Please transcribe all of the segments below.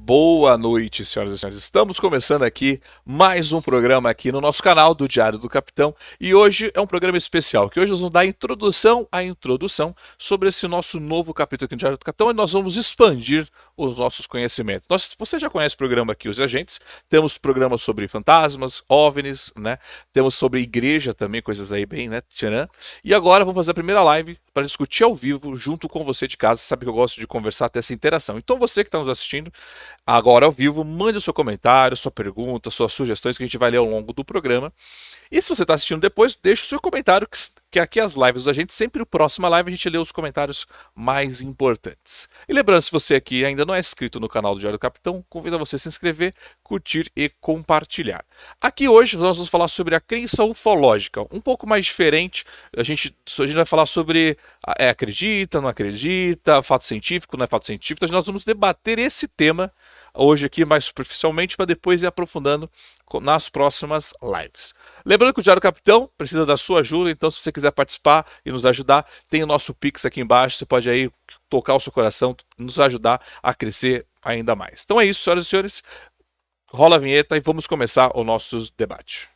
Boa noite, senhoras e senhores. Estamos começando aqui mais um programa aqui no nosso canal do Diário do Capitão e hoje é um programa especial, que hoje nós vamos dar introdução à introdução sobre esse nosso novo capítulo aqui no Diário do Capitão e nós vamos expandir os nossos conhecimentos. Você já conhece o programa aqui, Os Agentes, temos programas sobre fantasmas, OVNIs, né? Temos sobre igreja também, coisas aí bem, né? Tcharam. E agora vamos fazer a primeira live para discutir ao vivo junto com você de casa. Você sabe que eu gosto de conversar, ter essa interação. Então você que está nos assistindo agora ao vivo, mande o seu comentário, sua pergunta, suas sugestões que a gente vai ler ao longo do programa. E se você está assistindo depois, deixe o seu comentário, que aqui as lives da gente, sempre na próxima live a gente lê os comentários mais importantes. E lembrando, se você aqui ainda não é inscrito no canal do Diário do Capitão, convido você a se inscrever, curtir e compartilhar. Aqui hoje nós vamos falar sobre a crença ufológica, um pouco mais diferente. A gente vai falar sobre acredita, não acredita, fato científico, não é fato científico. Então nós vamos debater esse tema hoje aqui mais superficialmente para depois ir aprofundando nas próximas lives. Lembrando que o Diário do Capitão precisa da sua ajuda, então se você quiser participar e nos ajudar, tem o nosso Pix aqui embaixo, você pode aí tocar o seu coração, nos ajudar a crescer ainda mais. Então é isso, senhoras e senhores, rola a vinheta e vamos começar o nosso debate.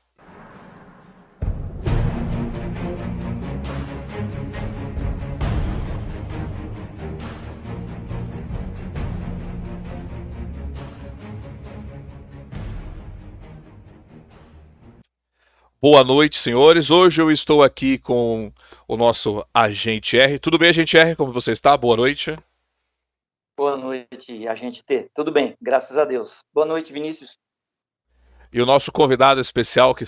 Boa noite, senhores. Hoje eu estou aqui com o nosso agente R. Tudo bem, agente R? Como você está? Boa noite. Boa noite, agente T. Tudo bem, graças a Deus. Boa noite, Vinícius. E o nosso convidado especial que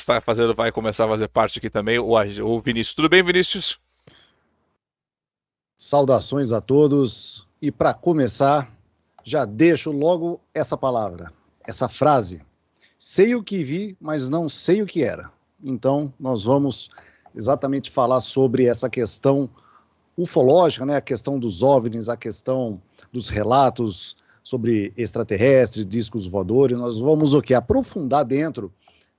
vai começar a fazer parte aqui também, o Vinícius. Tudo bem, Vinícius? Saudações a todos. E para começar, já deixo logo essa palavra, essa frase. Sei o que vi, mas não sei o que era. Então, nós vamos exatamente falar sobre essa questão ufológica, né? A questão dos OVNIs, a questão dos relatos sobre extraterrestres, discos voadores. Nós vamos o quê? Aprofundar dentro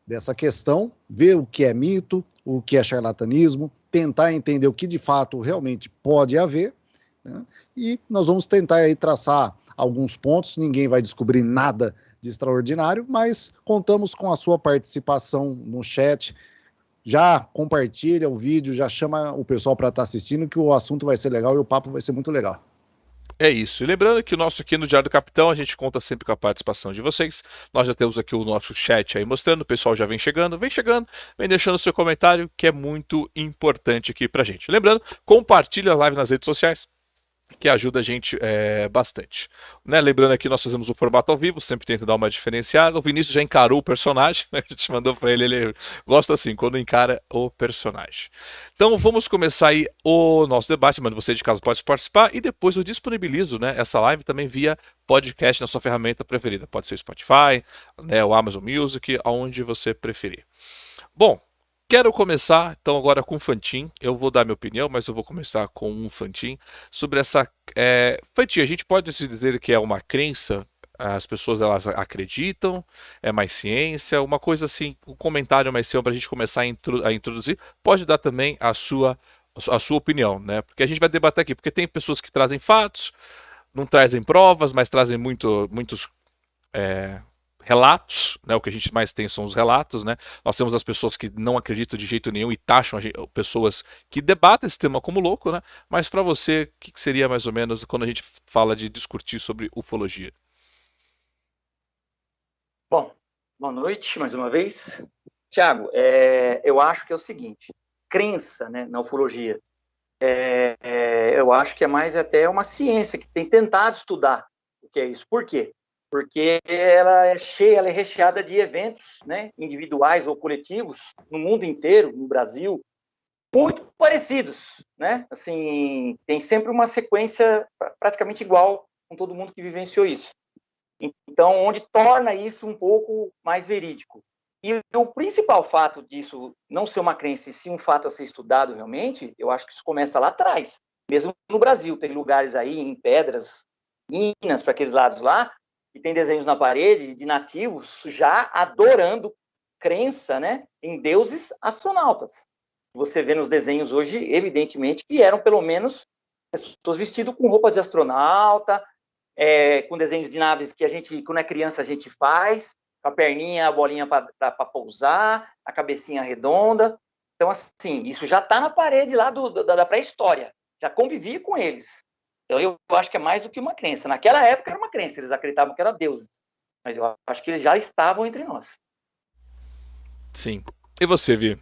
dessa questão, ver o que é mito, o que é charlatanismo, tentar entender o que de fato realmente pode haver, né? E nós vamos tentar aí traçar alguns pontos. Ninguém vai descobrir nada de extraordinário, mas contamos com a sua participação no chat. Já compartilha o vídeo, já chama o pessoal para estar assistindo, que o assunto vai ser legal e o papo vai ser muito legal. É isso. E lembrando que o nosso aqui no Diário do Capitão, a gente conta sempre com a participação de vocês. Nós já temos aqui o nosso chat aí mostrando, o pessoal já vem chegando, vem deixando o seu comentário, que é muito importante aqui pra gente. Lembrando, compartilha a live nas redes sociais, que ajuda a gente bastante. Né? Lembrando aqui, nós fazemos o formato ao vivo, sempre tenta dar uma diferenciada. O Vinícius já encarou o personagem, né? A gente mandou para ele gosta assim, quando encara o personagem. Então vamos começar aí o nosso debate, mano, você de casa pode participar e depois eu disponibilizo, né, essa live também via podcast na sua ferramenta preferida. Pode ser o Spotify, né, o Amazon Music, aonde você preferir. Bom, quero começar, então, agora com o Fantin. Eu vou dar minha opinião, mas eu vou começar com um Fantin sobre essa... Fantin, a gente pode se dizer que é uma crença? As pessoas elas acreditam? É mais ciência? Uma coisa assim, um comentário mais seu para a gente começar a introduzir. Pode dar também a sua opinião, né? Porque a gente vai debater aqui, porque tem pessoas que trazem fatos, não trazem provas, mas trazem muitos... relatos, né? O que a gente mais tem são os relatos, né? Nós temos as pessoas que não acreditam de jeito nenhum e taxam pessoas que debatem esse tema como louco, né? Mas para você, o que seria mais ou menos quando a gente fala de discutir sobre ufologia? Bom, boa noite mais uma vez. Tiago, eu acho que é o seguinte, crença, né, na ufologia, eu acho que é mais até uma ciência que tem tentado estudar o que é isso. Por quê? Porque ela é recheada de eventos, né, individuais ou coletivos, no mundo inteiro, no Brasil, muito parecidos, né? Assim, tem sempre uma sequência praticamente igual com todo mundo que vivenciou isso. Então, onde torna isso um pouco mais verídico. E o principal fato disso não ser uma crença e sim um fato a ser estudado realmente, eu acho que isso começa lá atrás. Mesmo no Brasil, tem lugares aí em Pedras, Minas, para aqueles lados lá, e tem desenhos na parede de nativos já adorando crença, né, em deuses astronautas. Você vê nos desenhos hoje, evidentemente, que eram pelo menos pessoas vestidas com roupas de astronauta, com desenhos de naves que a gente, quando é criança, a gente faz, com a perninha, a bolinha para pousar, a cabecinha redonda. Então, assim, isso já está na parede lá da pré-história. Já convivi com eles. Então, eu acho que é mais do que uma crença. Naquela época era uma crença, eles acreditavam que eram deuses. Mas eu acho que eles já estavam entre nós. Sim. E você, Vi?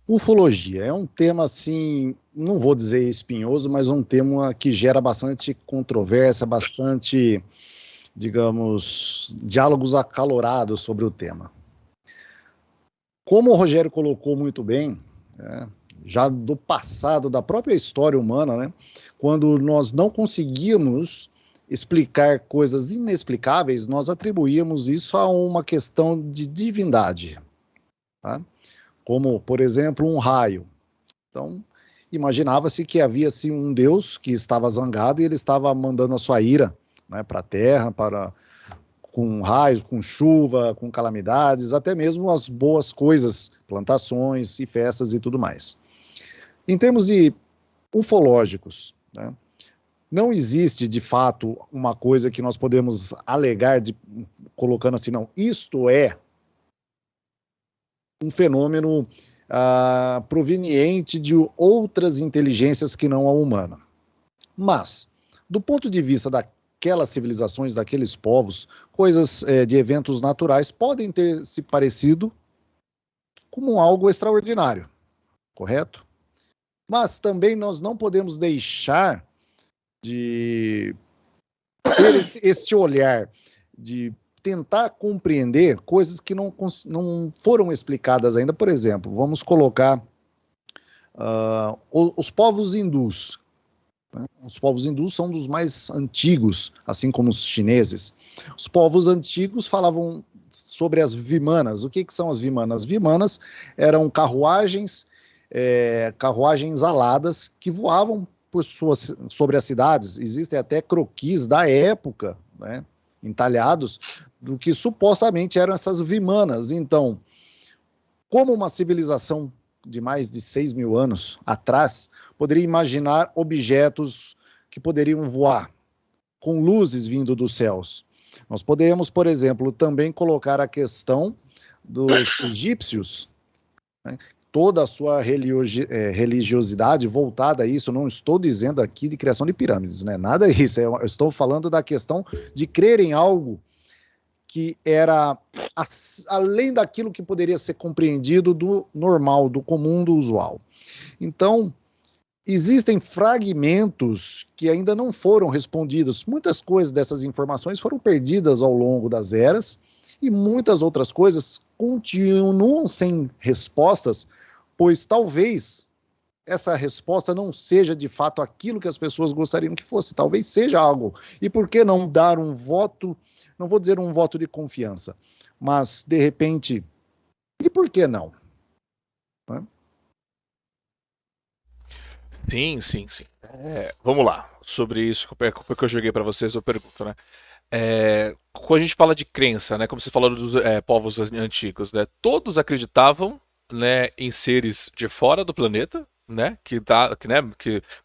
Ufologia é um tema, assim, não vou dizer espinhoso, mas um tema que gera bastante controvérsia, bastante, digamos, diálogos acalorados sobre o tema. Como o Rogério colocou muito bem, já do passado, da própria história humana, né, quando nós não conseguíamos explicar coisas inexplicáveis, nós atribuíamos isso a uma questão de divindade, tá? Como, por exemplo, um raio. Então, imaginava-se que havia assim, um Deus que estava zangado e ele estava mandando a sua ira, né, para a terra, com raios, com chuva, com calamidades, até mesmo as boas coisas, plantações e festas e tudo mais. Em termos de ufológicos, né, não existe, de fato, uma coisa que nós podemos alegar, colocando assim, não, isto é um fenômeno proveniente de outras inteligências que não a humana. Mas, do ponto de vista daquelas civilizações, daqueles povos, coisas de eventos naturais podem ter se parecido como algo extraordinário, correto? Mas também nós não podemos deixar de ter este olhar de tentar compreender coisas que não foram explicadas ainda. Por exemplo, vamos colocar os povos hindus. Né? Os povos hindus são dos mais antigos, assim como os chineses. Os povos antigos falavam sobre as vimanas. O que são as vimanas? As vimanas eram carruagens aladas que voavam sobre as cidades. Existem até croquis da época, né, entalhados, do que supostamente eram essas vimanas. Então, como uma civilização de mais de 6.000 anos atrás poderia imaginar objetos que poderiam voar, com luzes vindo dos céus? Nós podemos, por exemplo, também colocar a questão dos egípcios, né? Toda a sua religiosidade voltada a isso. Não estou dizendo aqui de criação de pirâmides, né? Nada disso. Eu estou falando da questão de crer em algo que era além daquilo que poderia ser compreendido do normal, do comum, do usual. Então, existem fragmentos que ainda não foram respondidos. Muitas coisas dessas informações foram perdidas ao longo das eras e muitas outras coisas continuam sem respostas, pois talvez essa resposta não seja de fato aquilo que as pessoas gostariam que fosse. Talvez seja algo. E por que não dar um voto, não vou dizer um voto de confiança, mas de repente, e por que não? Sim. Vamos lá. Sobre isso que eu joguei para vocês, eu pergunto, né? Quando a gente fala de crença, né? Como você falou dos povos antigos, né? Todos acreditavam, né, em seres de fora do planeta, né? Que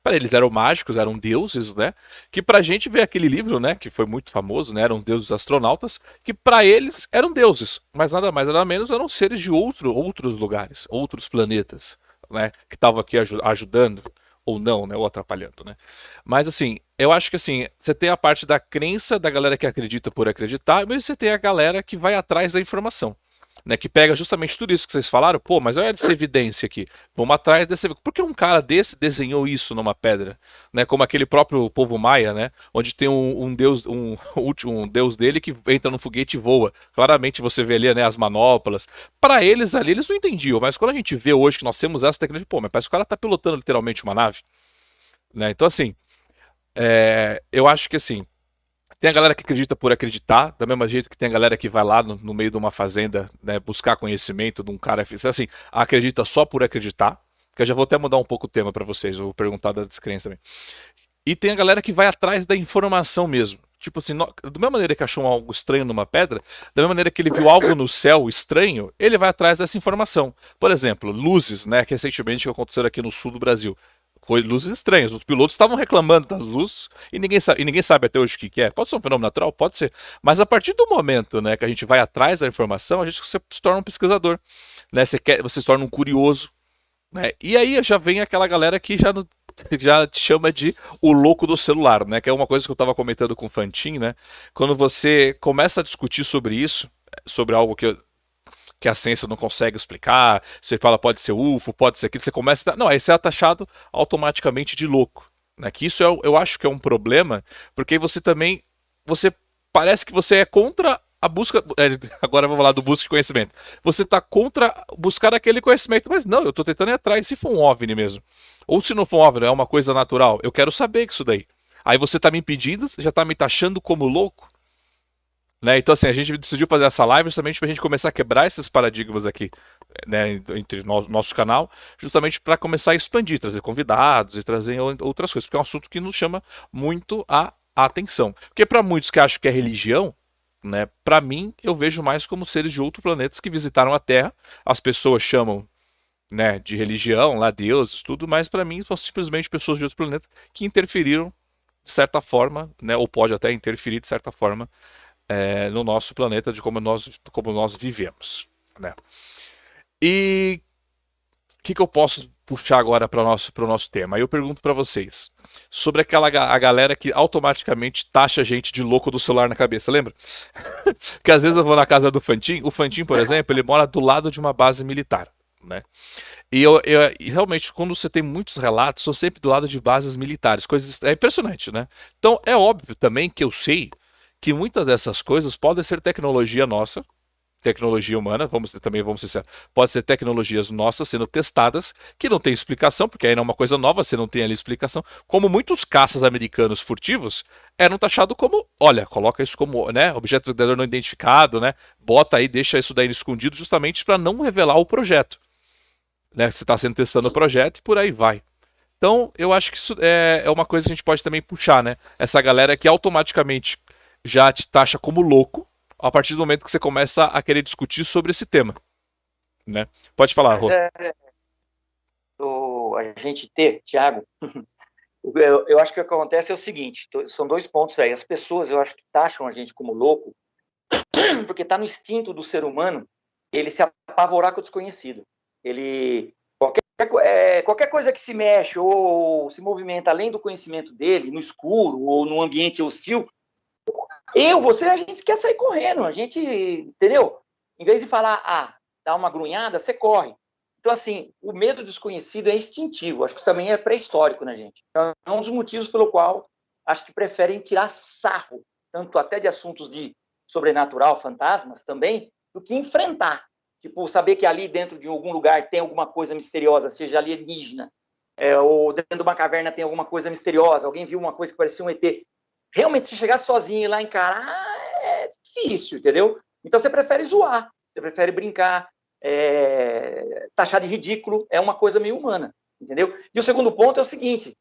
para eles eram mágicos, eram deuses, né? Que pra gente vê aquele livro, né? Que foi muito famoso, né? Eram deuses astronautas, que pra eles eram deuses, mas nada mais nada menos eram seres de outros lugares, outros planetas, né? Que estavam aqui ajudando ou não, né? Ou atrapalhando, né? Mas assim, eu acho que assim, você tem a parte da crença da galera que acredita por acreditar, mas você tem a galera que vai atrás da informação, né, que pega justamente tudo isso que vocês falaram. Pô, mas olha essa evidência aqui, vamos atrás dessa. Por que um cara desse desenhou isso numa pedra, né, como aquele próprio povo maia, né, onde tem um deus, um deus dele que entra no foguete e voa. Claramente você vê ali, né, as manoplas. Para eles ali, eles não entendiam, mas quando a gente vê hoje que nós temos essa tecnologia, pô, mas parece que o cara tá pilotando literalmente uma nave, né? Então assim, eu acho que assim, tem a galera que acredita por acreditar, da mesma jeito que tem a galera que vai lá no meio de uma fazenda, né, buscar conhecimento de um cara assim, acredita só por acreditar, que eu já vou até mudar um pouco o tema para vocês, eu vou perguntar da descrença também. E tem a galera que vai atrás da informação mesmo. Tipo assim, da mesma maneira que achou algo estranho numa pedra, da mesma maneira que ele viu algo no céu estranho, ele vai atrás dessa informação. Por exemplo, luzes, né, que recentemente aconteceram aqui no sul do Brasil. luzes estranhas. Os pilotos estavam reclamando das luzes e ninguém sabe até hoje o que é. Pode ser um fenômeno natural? Pode ser. Mas a partir do momento, né, que a gente vai atrás da informação, a gente se torna um pesquisador. Né? Você se torna um curioso. Né? E aí já vem aquela galera que já te chama de o louco do celular, né? Que é uma coisa que eu estava comentando com o Fantin, né? Quando você começa a discutir sobre isso, sobre algo que a ciência não consegue explicar, você fala pode ser UFO, pode ser aquilo, você começa a... Não, aí você é taxado automaticamente de louco. Né? Que isso eu acho que é um problema, porque você também... Você parece que você é contra a busca... Agora vamos falar do busca de conhecimento. Você está contra buscar aquele conhecimento, mas não, eu estou tentando ir atrás, se for um OVNI mesmo. Ou se não for um OVNI, é uma coisa natural, eu quero saber isso daí. Aí você está me impedindo, você já está me taxando como louco. Né? Então, assim, a gente decidiu fazer essa live justamente para a gente começar a quebrar esses paradigmas aqui, né, entre nosso canal, justamente para começar a expandir, trazer convidados e trazer outras coisas, porque é um assunto que nos chama muito a atenção. Porque para muitos que acham que é religião, né, para mim, eu vejo mais como seres de outros planetas que visitaram a Terra. As pessoas chamam, né, de religião, lá deuses, tudo, mas para mim são simplesmente pessoas de outro planeta que interferiram de certa forma, né, ou pode até interferir de certa forma no nosso planeta, de como nós vivemos. Né? E o que eu posso puxar agora para o nosso tema? Aí eu pergunto para vocês sobre a galera que automaticamente taxa a gente de louco do celular na cabeça, lembra? Porque às vezes eu vou na casa do Fantin, o Fantin, por exemplo, ele mora do lado de uma base militar. Né? E realmente, quando você tem muitos relatos, são sempre do lado de bases militares, é impressionante, né? Então é óbvio também que eu sei que muitas dessas coisas podem ser tecnologia nossa, tecnologia humana, vamos ser sinceros, pode ser tecnologias nossas sendo testadas, que não tem explicação, porque aí não é uma coisa nova, você não tem ali explicação, como muitos caças americanos furtivos eram taxados como, olha, coloca isso como, né, objeto não identificado, né, bota aí, deixa isso daí escondido justamente para não revelar o projeto. Né, você está sendo testando o projeto e por aí vai. Então, eu acho que isso é uma coisa que a gente pode também puxar, né? Essa galera que automaticamente já te taxa como louco a partir do momento que você começa a querer discutir sobre esse tema. Né? Pode falar, Rô. A gente ter, Thiago, eu acho que o que acontece é o seguinte, são dois pontos aí. As pessoas, eu acho que taxam a gente como louco porque está no instinto do ser humano ele se apavorar com o desconhecido. Ele... Qualquer coisa que se mexe ou se movimenta além do conhecimento dele, no escuro ou num ambiente hostil, a gente quer sair correndo, a gente, entendeu? Em vez de falar, dá uma grunhada, você corre. Então, assim, o medo desconhecido é instintivo, acho que isso também é pré-histórico na gente. Então, é um dos motivos pelo qual acho que preferem tirar sarro, tanto até de assuntos de sobrenatural, fantasmas também, do que enfrentar. Tipo, saber que ali dentro de algum lugar tem alguma coisa misteriosa, seja alienígena, ou dentro de uma caverna tem alguma coisa misteriosa, alguém viu uma coisa que parecia um ET. Realmente, se chegar sozinho e lá encarar, é difícil, entendeu? Então, você prefere zoar, você prefere brincar, taxar de ridículo, é uma coisa meio humana, entendeu? E o segundo ponto é o seguinte,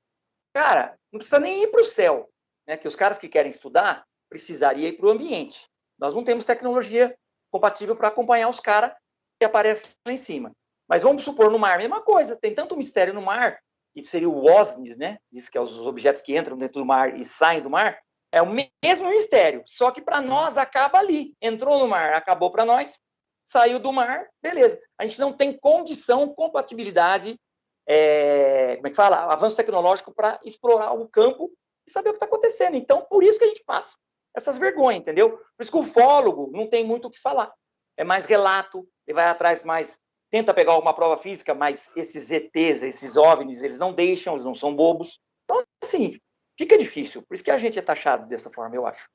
cara, não precisa nem ir para o céu, né? Que os caras que querem estudar precisariam ir para o ambiente. Nós não temos tecnologia compatível para acompanhar os caras que aparecem lá em cima. Mas vamos supor, no mar, mesma coisa, tem tanto mistério no mar, que seria o OSNIs, né? Diz que é os objetos que entram dentro do mar e saem do mar, é o mesmo mistério, só que para nós acaba ali. Entrou no mar, acabou para nós, saiu do mar, beleza. A gente não tem condição, compatibilidade, como é que fala? Avanço tecnológico para explorar o campo e saber o que está acontecendo. Então, por isso que a gente passa essas vergonhas, entendeu? Por isso que o ufólogo não tem muito o que falar. É mais relato, ele vai atrás mais, tenta pegar alguma prova física, mas esses ETs, esses OVNIs, eles não deixam, eles não são bobos. Então, assim, fica difícil. Por isso que a gente é taxado dessa forma, eu acho.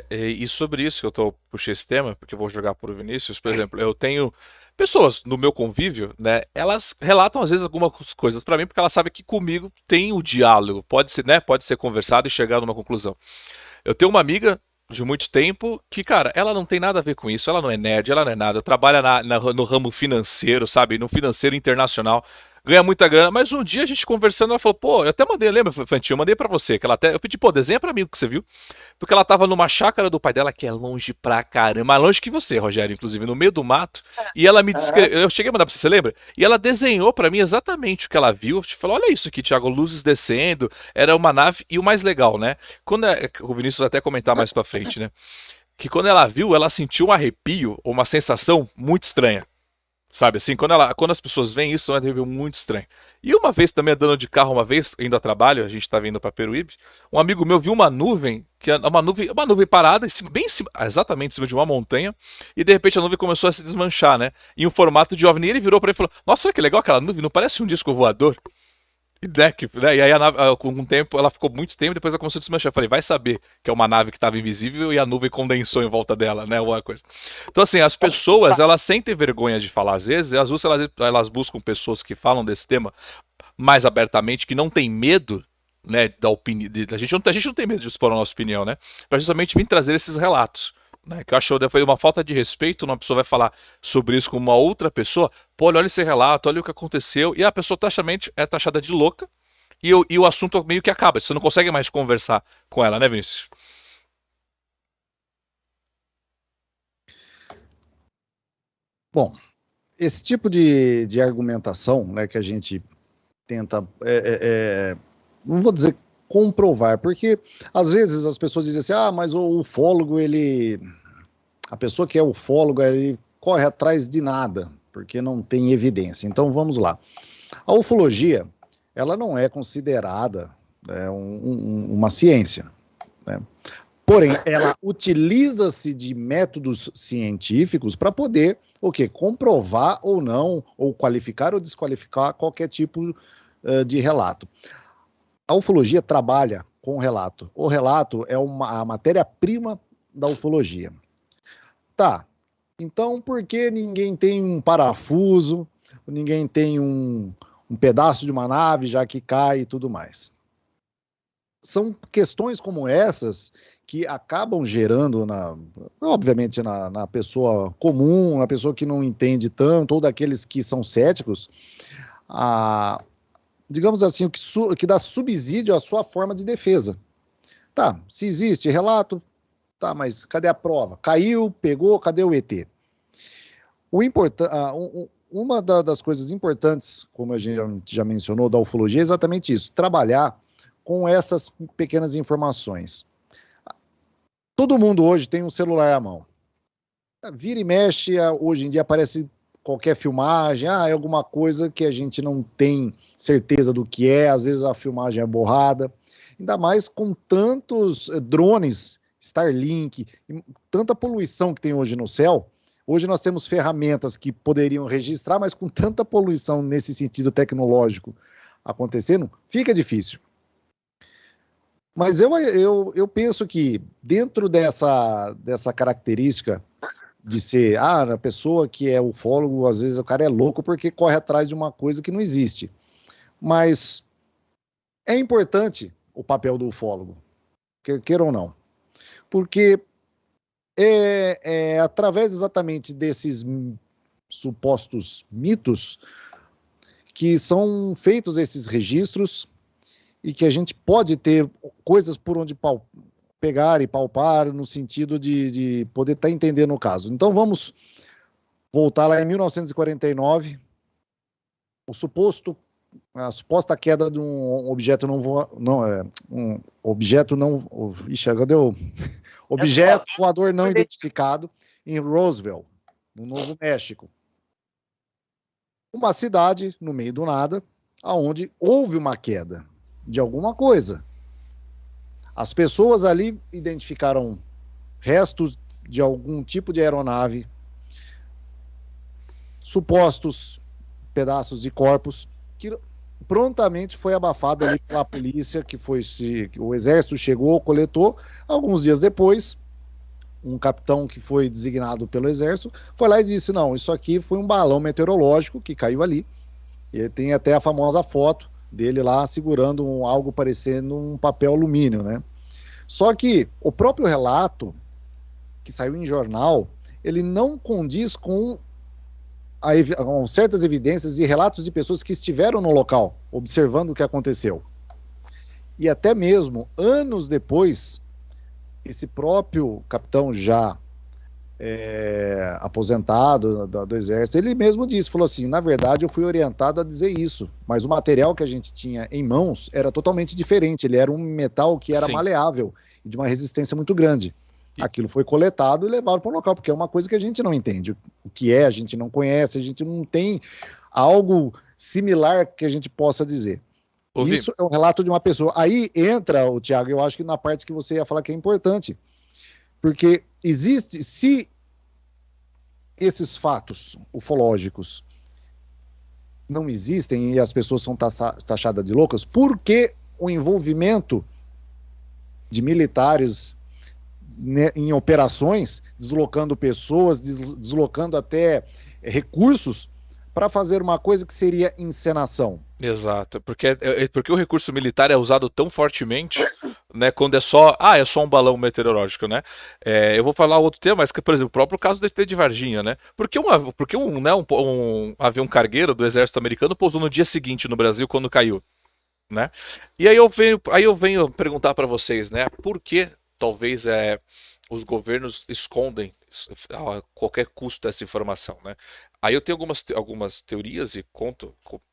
E sobre isso que eu puxei esse tema, porque eu vou jogar pro Vinícius, por exemplo, eu tenho pessoas no meu convívio, né, elas relatam às vezes algumas coisas para mim, porque elas sabem que comigo tem o diálogo, pode ser, né, pode ser conversado e chegar numa conclusão. Eu tenho uma amiga de muito tempo que, cara, ela não tem nada a ver com isso, ela não é nerd, ela não é nada, trabalha no ramo financeiro, sabe, no financeiro internacional. ganha muita grana, mas um dia a gente conversando, ela falou, pô, eu até mandei, lembra, Fantinho, eu mandei pra você, que ela até, eu pedi, pô, desenha pra mim o que você viu, porque ela tava numa chácara do pai dela, que é longe pra caramba, mais longe que você, Rogério, inclusive, no meio do mato, e ela me Aham. descreveu, eu cheguei a mandar pra você, você lembra? E ela desenhou pra mim exatamente o que ela viu, falou, olha isso aqui, Thiago, luzes descendo, era uma nave, e o mais legal, né, quando o Vinícius vai até comentar mais pra frente, né, que quando ela viu, ela sentiu um arrepio, ou uma sensação muito estranha. Sabe assim, quando as pessoas veem isso, é um review muito estranho. E uma vez também, andando de carro, uma vez, indo a trabalho, a gente estava indo para Peruíbe, um amigo meu viu uma nuvem, que é uma nuvem parada, bem em cima, exatamente em cima de uma montanha, e de repente a nuvem começou a se desmanchar, né? Em um formato de OVNI, e ele virou para ele e falou: Nossa, olha que legal aquela nuvem, não parece um disco voador? E aí a nave, com um tempo, ela ficou muito tempo, depois ela começou a desmanchar. Eu falei, vai saber que é uma nave que estava invisível e a nuvem condensou em volta dela, né? Alguma coisa. Então, assim, as pessoas, elas sentem vergonha de falar às vezes, e às vezes elas buscam pessoas que falam desse tema mais abertamente, que não tem medo, né, da opinião. A gente não tem medo de expor a nossa opinião, né? Pra justamente vir trazer esses relatos. Né, que eu acho que foi uma falta de respeito, uma pessoa vai falar sobre isso com uma outra pessoa, pô, olha esse relato, olha o que aconteceu, e a pessoa taxamente é taxada de louca, e o assunto meio que acaba, você não consegue mais conversar com ela, né, Vinícius? Bom, esse tipo de argumentação, né, que a gente tenta, não vou dizer comprovar, porque às vezes as pessoas dizem assim, mas o ufólogo, a pessoa que é ufóloga, ele corre atrás de nada, porque não tem evidência. Então vamos lá. A ufologia, ela não é considerada uma ciência, né? Porém, ela utiliza-se de métodos científicos para poder o quê? Comprovar ou não, ou qualificar ou desqualificar qualquer tipo de relato. A ufologia trabalha com o relato. O relato é a matéria-prima da ufologia. Tá, então por que ninguém tem um parafuso, ninguém tem um pedaço de uma nave já que cai e tudo mais? São questões como essas que acabam gerando, obviamente, na pessoa comum, na pessoa que não entende tanto, ou daqueles que são céticos, digamos assim, o que dá subsídio à sua forma de defesa. Tá, se existe relato, tá, mas cadê a prova? Caiu, pegou, cadê o ET? Uma das coisas importantes, como a gente já mencionou, da ufologia, é exatamente isso, trabalhar com essas pequenas informações. Todo mundo hoje tem um celular à mão. Vira e mexe, hoje em dia aparece qualquer filmagem, é alguma coisa que a gente não tem certeza do que é, às vezes a filmagem é borrada, ainda mais com tantos drones, Starlink, tanta poluição que tem hoje no céu. Hoje nós temos ferramentas que poderiam registrar, mas com tanta poluição nesse sentido tecnológico acontecendo, fica difícil. Mas eu penso que dentro dessa característica de ser, a pessoa que é ufólogo, às vezes o cara é louco porque corre atrás de uma coisa que não existe. Mas é importante o papel do ufólogo, queira ou não. Porque é através exatamente desses supostos mitos que são feitos esses registros e que a gente pode ter coisas por onde pegar e palpar no sentido de poder estar entendendo o caso. Então vamos voltar lá em 1949, a suposta queda de um objeto objeto voador não identificado em Roswell, no Novo México. Uma cidade no meio do nada, aonde houve uma queda de alguma coisa. As pessoas ali identificaram restos de algum tipo de aeronave, supostos pedaços de corpos, que prontamente foi abafado ali pela polícia, o exército chegou, coletou. Alguns dias depois, um capitão que foi designado pelo exército foi lá e disse, não, isso aqui foi um balão meteorológico que caiu ali. E tem até a famosa foto dele lá segurando algo parecendo um papel alumínio, né? Só que o próprio relato que saiu em jornal, ele não condiz com certas evidências e relatos de pessoas que estiveram no local, observando o que aconteceu. E até mesmo, anos depois, esse próprio capitão já aposentado do Exército, ele mesmo disse, falou assim, na verdade eu fui orientado a dizer isso, mas o material que a gente tinha em mãos era totalmente diferente, ele era um metal que era Sim. maleável e de uma resistência muito grande. Aquilo foi coletado e levado para o local, porque é uma coisa que a gente não entende. O que é, a gente não conhece, a gente não tem algo similar que a gente possa dizer. Isso é um relato de uma pessoa. Aí entra, o Tiago, eu acho que na parte que você ia falar que é importante, porque existe, se esses fatos ufológicos não existem e as pessoas são taxadas de loucas, por que o envolvimento de militares em operações, deslocando pessoas, deslocando até recursos para fazer uma coisa que seria encenação? Exato, porque o recurso militar é usado tão fortemente, né, quando é só um balão meteorológico, né? Eu vou falar outro tema, mas que, por exemplo, o próprio caso do ET de Varginha, né? Porque um avião cargueiro do exército americano pousou no dia seguinte no Brasil quando caiu, né? E aí eu venho perguntar para vocês, né? Por que talvez os governos escondem a qualquer custo essa informação, né? Aí eu tenho algumas teorias e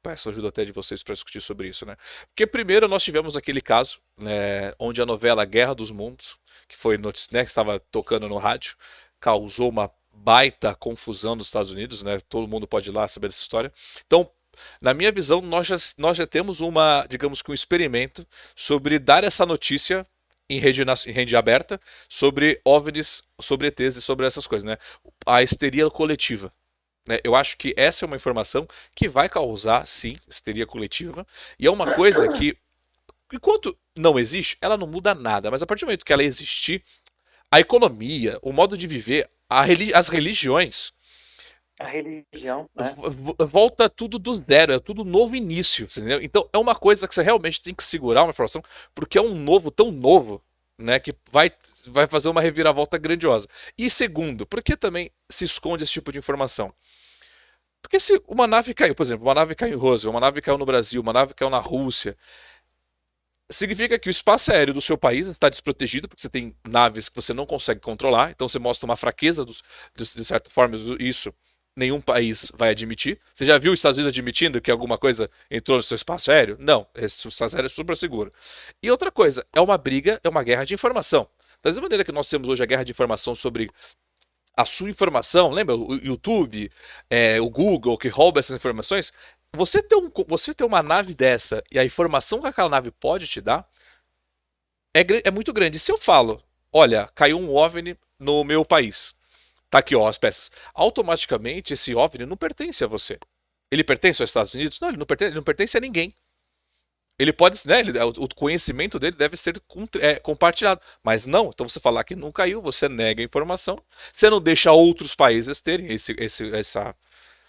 peço ajuda até de vocês para discutir sobre isso, né? Porque primeiro nós tivemos aquele caso, né, onde a novela Guerra dos Mundos, que foi né, que estava tocando no rádio, causou uma baita confusão nos Estados Unidos, né? Todo mundo pode ir lá saber dessa história. Então, na minha visão, nós já temos digamos que um experimento sobre dar essa notícia em rede aberta sobre OVNIs, sobre ETs e sobre essas coisas, né? A histeria coletiva. Né? Eu acho que essa é uma informação que vai causar, sim, histeria coletiva. E é uma coisa que, enquanto não existe, ela não muda nada. Mas a partir do momento que ela existir, a economia, o modo de viver, as religiões, a religião, né? Volta tudo do zero, é tudo novo início, entendeu? Então é uma coisa que você realmente tem que segurar uma informação, porque é um novo, tão novo, né, que vai fazer uma reviravolta grandiosa. E segundo, por que também se esconde esse tipo de informação? Porque se uma nave caiu, por exemplo, uma nave caiu em Roswell, uma nave caiu no Brasil, uma nave caiu na Rússia, significa que o espaço aéreo do seu país está desprotegido, porque você tem naves que você não consegue controlar, então você mostra uma fraqueza, de certa forma, isso nenhum país vai admitir. Você já viu os Estados Unidos admitindo que alguma coisa entrou no seu espaço aéreo? Não, esse espaço aéreo é super seguro. E outra coisa, é uma briga, é uma guerra de informação. Da mesma maneira que nós temos hoje a guerra de informação sobre a sua informação, lembra? O YouTube, o Google que rouba essas informações. Você ter uma nave dessa e a informação que aquela nave pode te dar é muito grande. E se eu falo, olha, caiu um OVNI no meu país, tá aqui ó as peças, automaticamente esse OVNI não pertence a você. Ele pertence aos Estados Unidos? Não, ele não pertence a ninguém. Ele pode, né, o conhecimento dele deve ser compartilhado, mas não. Então você falar que não caiu, você nega a informação, você não deixa outros países terem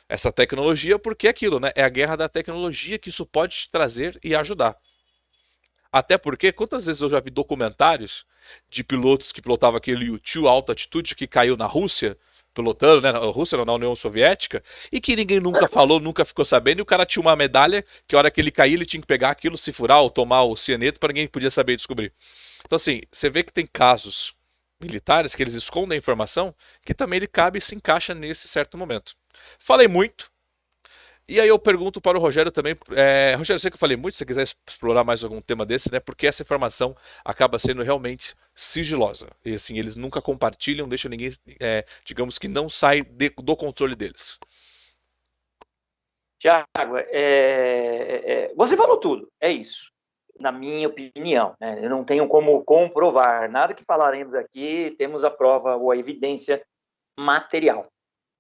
essa tecnologia, porque é aquilo, né? É a guerra da tecnologia que isso pode te trazer e ajudar. Até porque, quantas vezes eu já vi documentários de pilotos que pilotavam aquele U-2 alta altitude que caiu na Rússia, pilotando, né, na Rússia, na União Soviética, e que ninguém nunca falou, nunca ficou sabendo, e o cara tinha uma medalha que a hora que ele caía, ele tinha que pegar aquilo, se furar ou tomar o cianeto para ninguém podia saber e descobrir. Então assim, você vê que tem casos militares que eles escondem a informação que também ele cabe e se encaixa nesse certo momento. Falei muito, e aí eu pergunto para o Rogério também, Rogério, eu sei que eu falei muito, se você quiser explorar mais algum tema desse, né? Porque essa informação acaba sendo realmente sigilosa. E assim, eles nunca compartilham, deixam ninguém, digamos que não sai do controle deles. Tiago, você falou tudo, é isso, na minha opinião, né? Eu não tenho como comprovar nada que falaremos aqui, temos a prova ou a evidência material.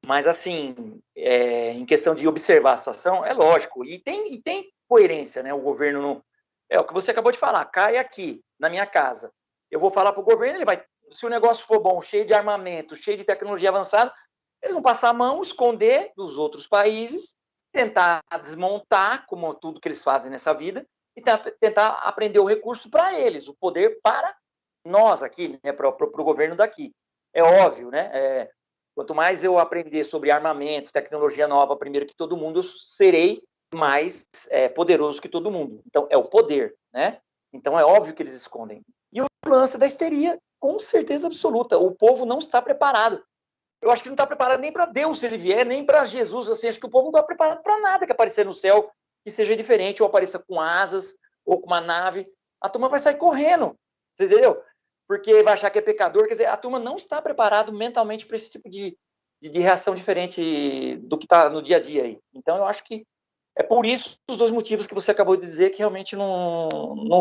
Mas, assim, em questão de observar a situação, é lógico, e tem coerência, né? O governo não... É o que você acabou de falar, cai aqui, na minha casa. Eu vou falar para o governo, ele vai... Se o negócio for bom, cheio de armamento, cheio de tecnologia avançada, eles vão passar a mão, esconder dos outros países, tentar desmontar, como tudo que eles fazem nessa vida, e tentar aprender o recurso para eles, o poder para nós aqui, né? Para o governo daqui. É óbvio, né? Quanto mais eu aprender sobre armamento, tecnologia nova, primeiro que todo mundo, eu serei mais poderoso que todo mundo. Então, é o poder, né? Então, é óbvio que eles escondem. E o lance da histeria, com certeza absoluta. O povo não está preparado. Eu acho que não está preparado nem para Deus, se ele vier, nem para Jesus. Assim, acho que o povo não está preparado para nada que aparecer no céu que seja diferente, ou apareça com asas, ou com uma nave. A turma vai sair correndo, você entendeu? Porque vai achar que é pecador. Quer dizer, a turma não está preparado mentalmente para esse tipo de reação diferente do que está no dia a dia aí. Então, eu acho que é por isso os dois motivos que você acabou de dizer que realmente não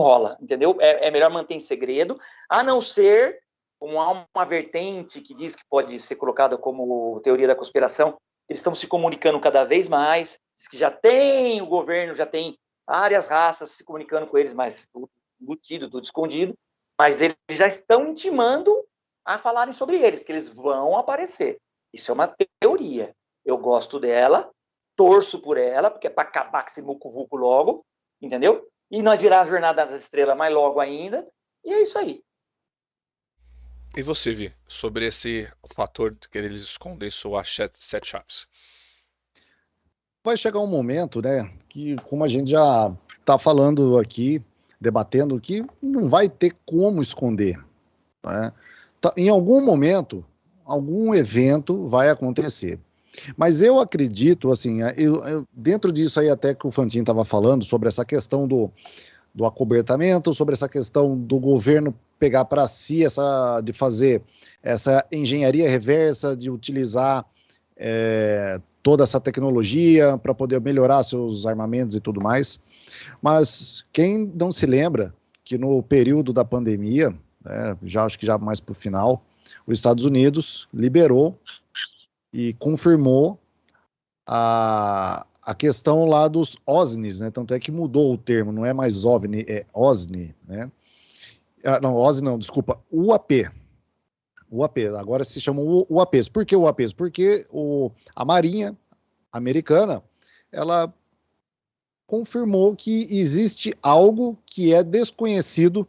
rola, entendeu? É melhor manter em segredo, a não ser como há uma vertente que diz que pode ser colocada como teoria da conspiração, eles estão se comunicando cada vez mais, diz que já tem, o governo já tem várias raças se comunicando com eles, mas tudo embutido, tudo escondido, mas eles já estão intimando a falarem sobre eles, que eles vão aparecer. Isso é uma teoria. Eu gosto dela, torço por ela, porque é para acabar com esse muco-vuco logo, entendeu? E nós virar a Jornada das Estrelas mais logo ainda, e é isso aí. E você, Vi, sobre esse fator de que eles escondem suas sete chaves? Vai chegar um momento, né, que como a gente já está falando aqui, debatendo, que não vai ter como esconder, né? Em algum momento, algum evento vai acontecer. Mas eu acredito, assim, dentro disso aí até que o Fantin estava falando, sobre essa questão do acobertamento, sobre essa questão do governo pegar para si de fazer essa engenharia reversa, de utilizar toda essa tecnologia para poder melhorar seus armamentos e tudo mais. Mas quem não se lembra que no período da pandemia, acho que já mais para o final, os Estados Unidos liberou e confirmou a questão lá dos OSNIs, né? Tanto é que mudou o termo, não é mais OVNI, é OSNI, né? Não, OSNI não, desculpa, UAP. UAP, agora se chama UAPs. Por que UAPs? Porque a Marinha americana, ela confirmou que existe algo que é desconhecido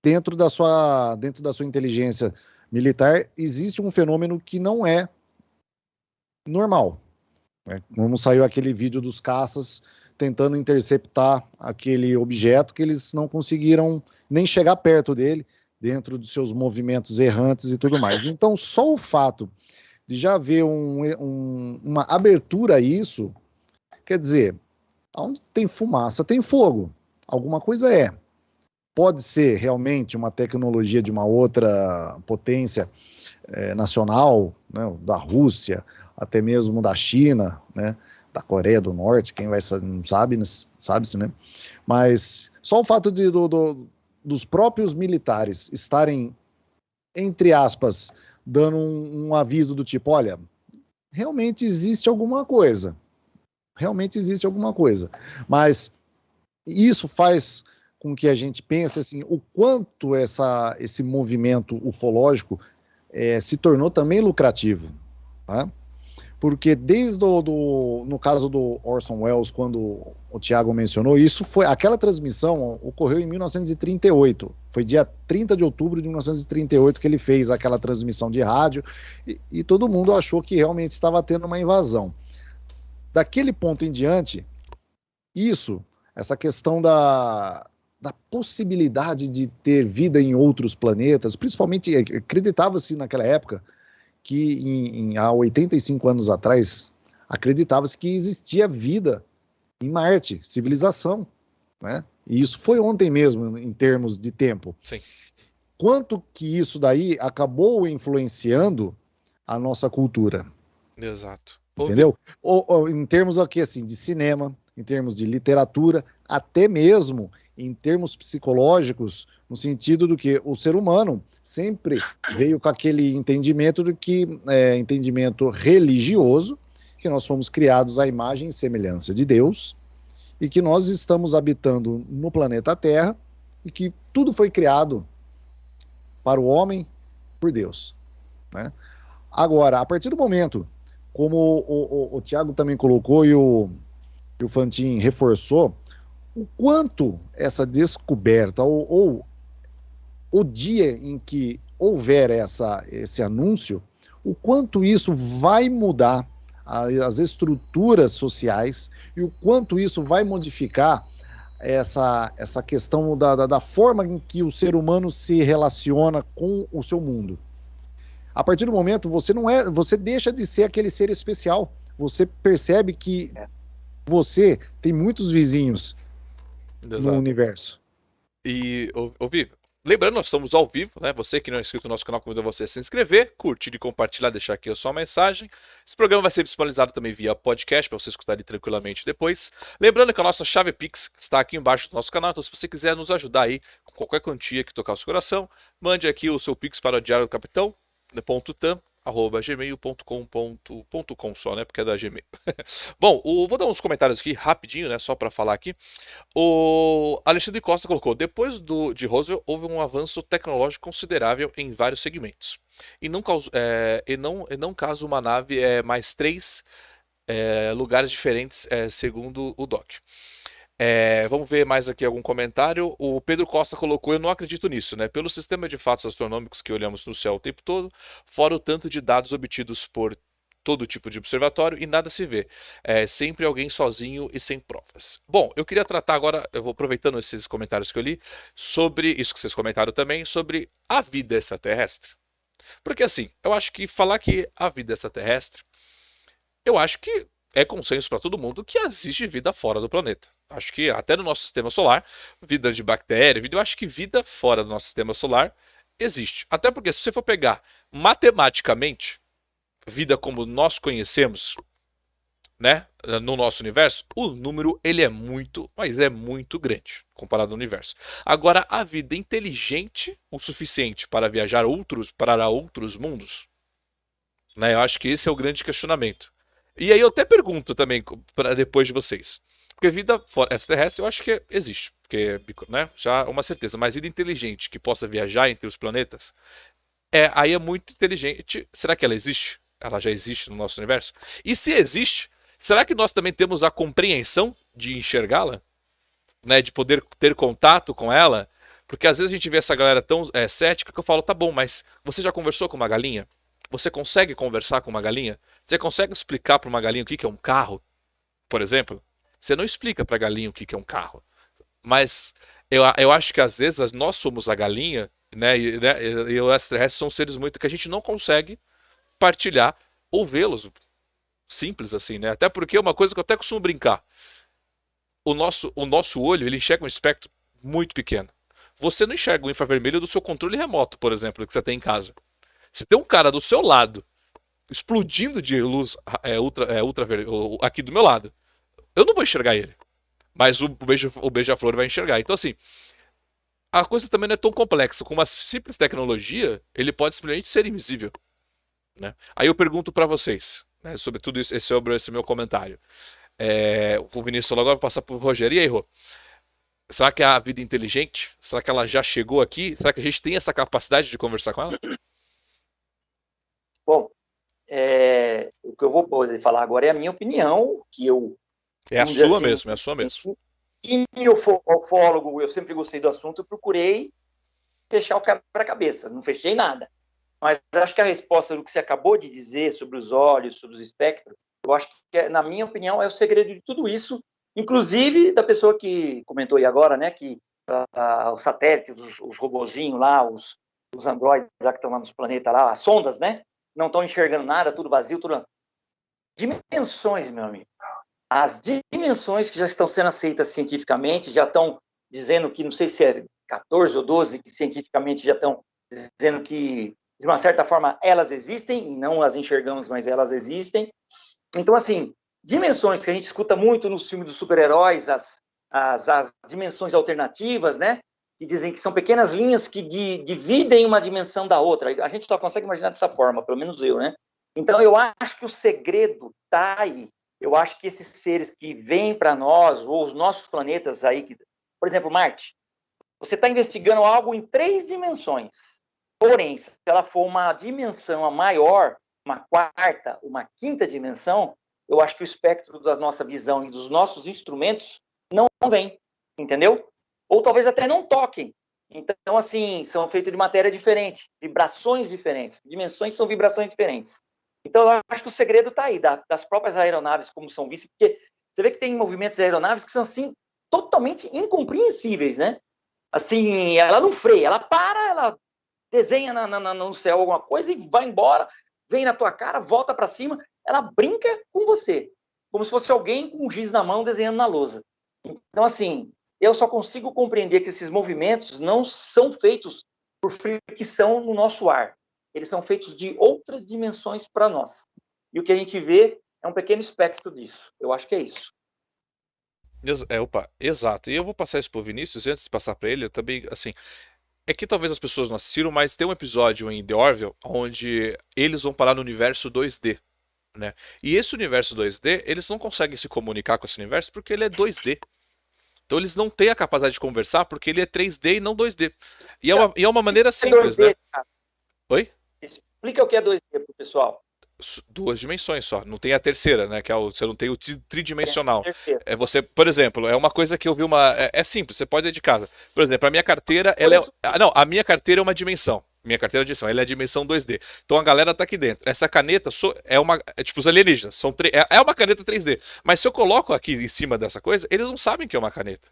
dentro da sua inteligência militar. Existe um fenômeno que não é normal, né? Como saiu aquele vídeo dos caças tentando interceptar aquele objeto que eles não conseguiram nem chegar perto dele, dentro dos seus movimentos errantes e tudo mais. Então, só o fato de já haver uma abertura a isso, quer dizer, onde tem fumaça, tem fogo. Alguma coisa é. Pode ser realmente uma tecnologia de uma outra potência nacional, né, da Rússia, até mesmo da China, né, da Coreia do Norte, quem vai não sabe-se, né? Mas só o fato dos próprios militares estarem, entre aspas, dando um aviso do tipo, olha, realmente existe alguma coisa. Realmente existe alguma coisa. Mas isso faz com que a gente pense assim, o quanto esse movimento ufológico se tornou também lucrativo, tá? Porque desde no caso do Orson Welles, quando o Thiago mencionou, aquela transmissão ocorreu em 1938, foi dia 30 de outubro de 1938 que ele fez aquela transmissão de rádio, e todo mundo achou que realmente estava tendo uma invasão. Daquele ponto em diante, essa questão da possibilidade de ter vida em outros planetas, principalmente acreditava-se naquela época que há 85 anos atrás, acreditava-se que existia vida em Marte, civilização, né? E isso foi ontem mesmo, em termos de tempo. Sim. Quanto que isso daí acabou influenciando a nossa cultura? Exato. Entendeu? Ou em termos aqui, assim, de cinema, em termos de literatura, até mesmo em termos psicológicos, no sentido do que o ser humano sempre veio com aquele entendimento entendimento religioso, que nós fomos criados à imagem e semelhança de Deus, e que nós estamos habitando no planeta Terra, e que tudo foi criado para o homem por Deus, né? Agora, a partir do momento, como o Thiago também colocou e o Fantin reforçou, o quanto essa descoberta, ou o dia em que houver esse anúncio, o quanto isso vai mudar as estruturas sociais e o quanto isso vai modificar essa questão da forma em que o ser humano se relaciona com o seu mundo. A partir do momento, você deixa de ser aquele ser especial. Você percebe que você tem muitos vizinhos no universo. E, ouvi, lembrando, nós estamos ao vivo, né? Você que não é inscrito no nosso canal, convido você a se inscrever, curtir e compartilhar, deixar aqui a sua mensagem. Esse programa vai ser disponibilizado também via podcast, para você escutar ele tranquilamente depois. Lembrando que a nossa chave Pix está aqui embaixo do nosso canal, então se você quiser nos ajudar aí com qualquer quantia que tocar o seu coração, mande aqui o seu Pix para o Diário do Capitão, .tam@gmail.com só, né? Porque é da Gmail. Bom, vou dar uns comentários aqui rapidinho, né? Só para falar aqui. O Alexandre Costa colocou: depois de Roosevelt houve um avanço tecnológico considerável em vários segmentos. E não caso uma nave mais 3 lugares diferentes, segundo o Doc. Vamos ver mais aqui algum comentário. O Pedro Costa colocou: eu não acredito nisso, né? Pelo sistema de fatos astronômicos que olhamos no céu o tempo todo, fora o tanto de dados obtidos por todo tipo de observatório e nada se vê. Sempre alguém sozinho e sem provas. Bom, eu queria tratar agora, eu vou aproveitando esses comentários que eu li, sobre isso que vocês comentaram também, sobre a vida extraterrestre. Porque assim, eu acho que falar que a vida extraterrestre, eu acho que é consenso para todo mundo que existe vida fora do planeta. Acho que até no nosso sistema solar, vida de bactéria, eu acho que vida fora do nosso sistema solar existe. Até porque se você for pegar matematicamente, vida como nós conhecemos, né, no nosso universo, o número ele é muito, mas é muito grande comparado ao universo. Agora, a vida inteligente o suficiente para viajar para outros mundos, né, eu acho que esse é o grande questionamento. E aí eu até pergunto também para depois de vocês. Porque vida extraterrestre eu acho que existe. Porque, né, já é uma certeza. Mas vida inteligente que possa viajar entre os planetas, aí é muito inteligente. Será que ela existe? Ela já existe no nosso universo? E se existe, será que nós também temos a compreensão de enxergá-la? Né, de poder ter contato com ela? Porque às vezes a gente vê essa galera tão cética que eu falo, tá bom, mas você já conversou com uma galinha? Você consegue conversar com uma galinha? Você consegue explicar para uma galinha o que é um carro, por exemplo? Você não explica para a galinha o que é um carro. Mas eu acho que às vezes nós somos a galinha, né? E os extraterrestres são seres muito que a gente não consegue partilhar ou vê-los. Simples assim, né? Até porque é uma coisa que eu até costumo brincar. O nosso olho, ele enxerga um espectro muito pequeno. Você não enxerga o infravermelho do seu controle remoto, por exemplo, que você tem em casa. Se tem um cara do seu lado explodindo de luz aqui do meu lado, eu não vou enxergar ele. Mas o beija-flor vai enxergar. Então, assim, a coisa também não é tão complexa. Com uma simples tecnologia, ele pode simplesmente ser invisível. Né? Aí eu pergunto para vocês, né, sobre tudo isso, sobre esse meu comentário. O Vinícius falou, agora vou passar pro Rogério. E aí, Rô? Será que é a vida inteligente? Será que ela já chegou aqui? Será que a gente tem essa capacidade de conversar com ela? Bom, o que eu vou poder falar agora é a minha opinião, que eu... É a sua mesmo, é a sua mesmo. E ufólogo, eu sempre gostei do assunto, eu procurei fechar o quebra-cabeça, não fechei nada. Mas acho que a resposta do que você acabou de dizer sobre os olhos, sobre os espectros, eu acho que, na minha opinião, é o segredo de tudo isso, inclusive da pessoa que comentou aí agora, né, que os satélites, os robozinhos lá, os androides lá que estão lá nos planetas, lá, as sondas, né, não estão enxergando nada, tudo vazio, tudo... Dimensões, meu amigo. As dimensões que já estão sendo aceitas cientificamente, já estão dizendo que, não sei se é 14 ou 12, que cientificamente já estão dizendo que, de uma certa forma, elas existem, não as enxergamos, mas elas existem. Então, assim, dimensões que a gente escuta muito nos filmes dos super-heróis, as dimensões alternativas, né? Que dizem que são pequenas linhas que dividem uma dimensão da outra. A gente só consegue imaginar dessa forma, pelo menos eu, né? Então, eu acho que o segredo está aí. Eu acho que esses seres que vêm para nós, ou os nossos planetas aí, por exemplo, Marte, você está investigando algo em 3 dimensões. Porém, se ela for uma dimensão maior, uma quarta, uma quinta dimensão, eu acho que o espectro da nossa visão e dos nossos instrumentos não vem, entendeu? Ou talvez até não toquem. Então, assim, são feitos de matéria diferente, vibrações diferentes, dimensões são vibrações diferentes. Então, eu acho que o segredo está aí, das próprias aeronaves, como são vistas, porque você vê que tem movimentos de aeronaves que são, assim, totalmente incompreensíveis, né? Assim, ela não freia, ela para, ela desenha no céu alguma coisa e vai embora, vem na tua cara, volta para cima, ela brinca com você, como se fosse alguém com um giz na mão desenhando na lousa. Então, assim, eu só consigo compreender que esses movimentos não são feitos por fricção no nosso ar. Eles são feitos de outras dimensões para nós. E o que a gente vê é um pequeno espectro disso. Eu acho que é isso. Opa, exato. E eu vou passar isso pro Vinícius, e antes de passar para ele, eu também, assim, é que talvez as pessoas não assistiram, mas tem um episódio em The Orville onde eles vão parar no universo 2D, né? E esse universo 2D, eles não conseguem se comunicar com esse universo porque ele é 2D. Então eles não têm a capacidade de conversar porque ele é 3D e não 2D. E é uma maneira simples, né? 2D, cara. Oi? Explica o que é 2D pro pessoal. Duas dimensões só. Não tem a terceira, né? Que é você não tem o tridimensional. Terceiro. É você, por exemplo, é uma coisa que eu vi uma. É simples, você pode ir de casa. Por exemplo, a minha carteira, ela é. Não, a minha carteira é uma dimensão. Minha carteira é dimensão, ela é dimensão 2D. Então a galera tá aqui dentro. Essa caneta é uma. É tipo os alienígenas. É uma caneta 3D. Mas se eu coloco aqui em cima dessa coisa, eles não sabem que é uma caneta.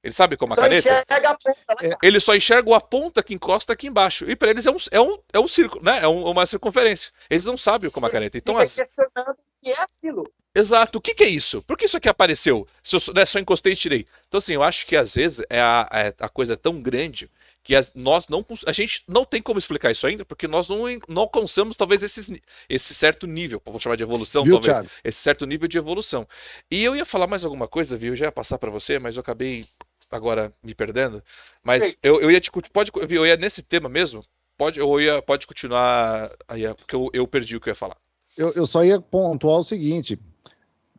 Eles sabem como a caneta? Enxerga a ponta, né? Eles só enxergam a ponta que encosta aqui embaixo. E para eles é um círculo, né? Uma circunferência. Eles não sabem como a caneta. Então, questionando o que é aquilo. Exato. O que é isso? Por que isso aqui apareceu? Se eu só encostei e tirei. Então, assim, eu acho que às vezes a coisa tão grande que a gente não tem como explicar isso ainda, porque nós não alcançamos talvez esse certo nível, vamos chamar de evolução, Viu, talvez, Thiago? esse certo nível de evolução. E eu ia falar mais alguma coisa, viu? Eu já ia passar para você, mas eu acabei agora me perdendo. Mas eu ia eu ia nesse tema mesmo. Pode continuar aí, porque eu perdi o que eu ia falar. Eu só ia pontuar o seguinte: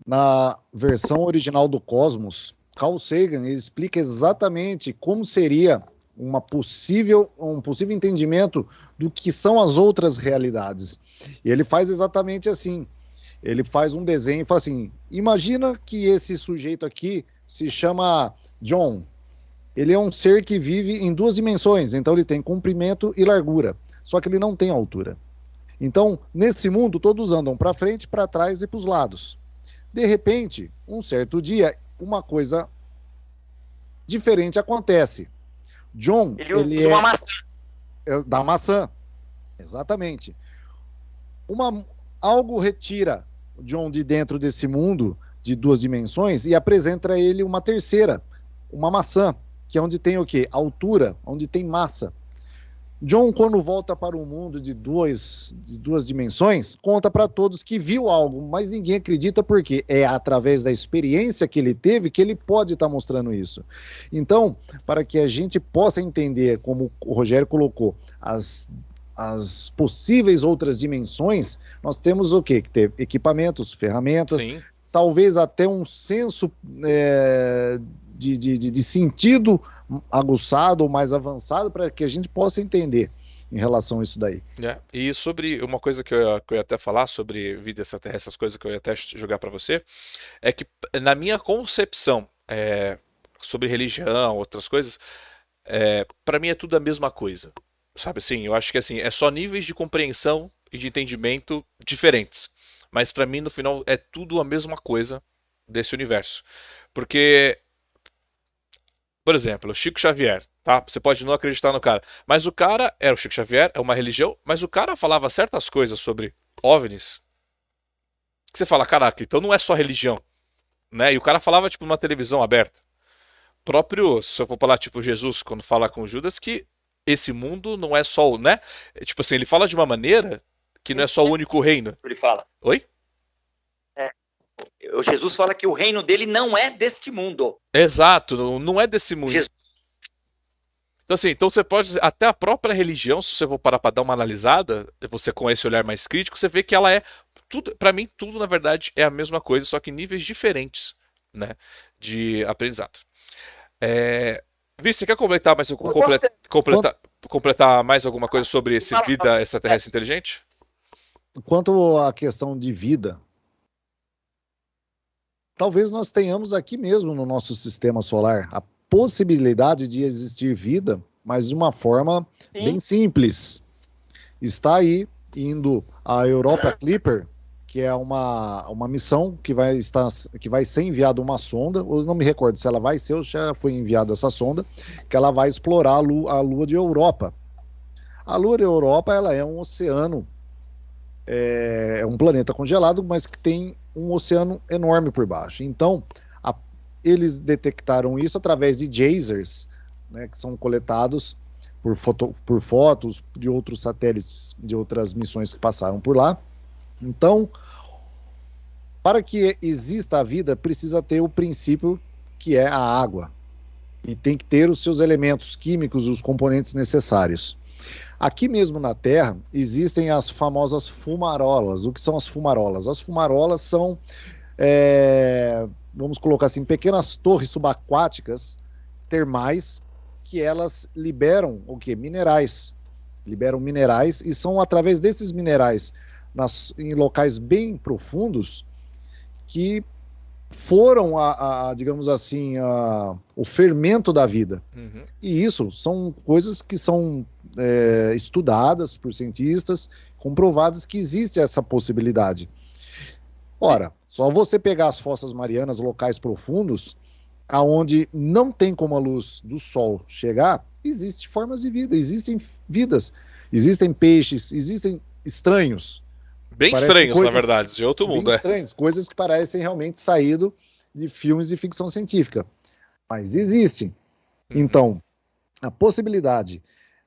na versão original do Cosmos, Carl Sagan explica exatamente como seria um possível entendimento do que são as outras realidades. E ele faz exatamente assim. Ele faz um desenho e fala assim: imagina que esse sujeito aqui se chama John. Ele é um ser que vive em duas dimensões, então ele tem comprimento e largura, só que ele não tem altura. Então, nesse mundo, todos andam para frente, para trás e para os lados. De repente, um certo dia, uma coisa diferente acontece. John, ele usa uma maçã. Da maçã, exatamente. Algo retira John de dentro desse mundo de duas dimensões e apresenta a ele uma terceira, uma maçã, que é onde tem o quê? Altura, onde tem massa. John, quando volta para um mundo de duas dimensões, conta para todos que viu algo, mas ninguém acredita porque é através da experiência que ele teve que ele pode estar mostrando isso. Então, para que a gente possa entender, como o Rogério colocou, as possíveis outras dimensões, nós temos o quê? Que ter equipamentos, ferramentas, Sim. Talvez até um senso de sentido aguçado ou mais avançado para que a gente possa entender em relação a isso daí. E sobre uma coisa que eu ia até falar sobre vida extraterrestre, essas coisas que eu ia até jogar para você, é que na minha concepção sobre religião, outras coisas, para mim é tudo a mesma coisa, sabe assim? Eu acho que assim é só níveis de compreensão e de entendimento diferentes, mas para mim no final é tudo a mesma coisa desse universo, porque por exemplo, o Chico Xavier, tá? Você pode não acreditar no cara, mas o cara era o Chico Xavier, é uma religião, mas o cara falava certas coisas sobre OVNIs que você fala, caraca, então não é só religião, né? E o cara falava tipo numa televisão aberta. Próprio, se eu for falar tipo Jesus quando fala com Judas que esse mundo não é só, né? Tipo assim, ele fala de uma maneira que não é só o único reino. Ele fala. Oi? O Jesus fala que o reino dele não é deste mundo. Exato, não é desse mundo. Jesus. Então assim, então você pode dizer, até a própria religião, se você for parar para dar uma analisada, você com esse olhar mais crítico, você vê que ela é tudo, para mim tudo na verdade é a mesma coisa, só que em níveis diferentes, né, de aprendizado. Vi, você quer completar mais completar mais alguma coisa sobre esse vida extraterrestre inteligente? Quanto à questão de vida, talvez nós tenhamos aqui mesmo no nosso sistema solar, possibilidade de existir vida, mas de uma forma bem simples. Está aí indo a Europa Clipper, que é uma missão que vai ser enviada uma sonda, eu não me recordo se ela vai ser ou já foi enviada essa sonda, que ela vai explorar a Lua de Europa. A Lua de Europa, ela é um oceano, é um planeta congelado, mas que tem um oceano enorme por baixo. Então, eles detectaram isso através de geysers, né, que são coletados por fotos de outros satélites, de outras missões que passaram por lá. Então, para que exista a vida, precisa ter o princípio que é a água. E tem que ter os seus elementos químicos, os componentes necessários. Aqui mesmo na Terra, existem as famosas fumarolas. O que são as fumarolas? As fumarolas são, vamos colocar assim, pequenas torres subaquáticas termais, que elas liberam o quê? Minerais. Liberam minerais, e são através desses minerais, em locais bem profundos, que foram, digamos assim, o fermento da vida. Uhum. E isso são coisas que são estudadas por cientistas, comprovadas que existe essa possibilidade. Ora, só você pegar as fossas marianas, locais profundos, aonde não tem como a luz do sol chegar, existem formas de vida, existem vidas, existem peixes, existem estranhos. Bem estranhos, na verdade, de outro mundo. Bem estranhos, coisas que parecem realmente saído de filmes de ficção científica. Mas existem. Uhum. Então, a possibilidade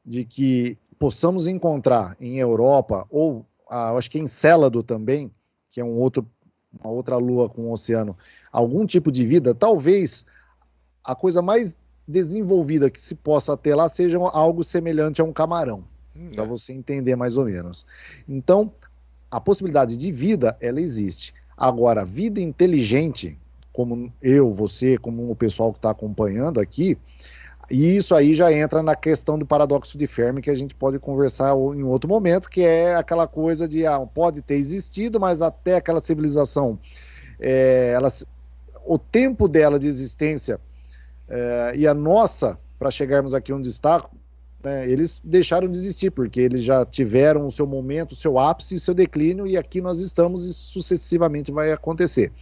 de que possamos encontrar em Europa, ou acho que em Célado também, que é uma outra lua com um oceano, algum tipo de vida, talvez a coisa mais desenvolvida que se possa ter lá seja algo semelhante a um camarão, para você entender mais ou menos. Então, a possibilidade de vida, ela existe. Agora, vida inteligente, como eu, você, como o pessoal que está acompanhando aqui, e isso aí já entra na questão do paradoxo de Fermi, que a gente pode conversar em outro momento, que é aquela coisa de, pode ter existido, mas até aquela civilização, o tempo dela de existência e a nossa, para chegarmos aqui onde está, eles deixaram de existir, porque eles já tiveram o seu momento, o seu ápice e seu declínio, e aqui nós estamos e sucessivamente vai acontecer.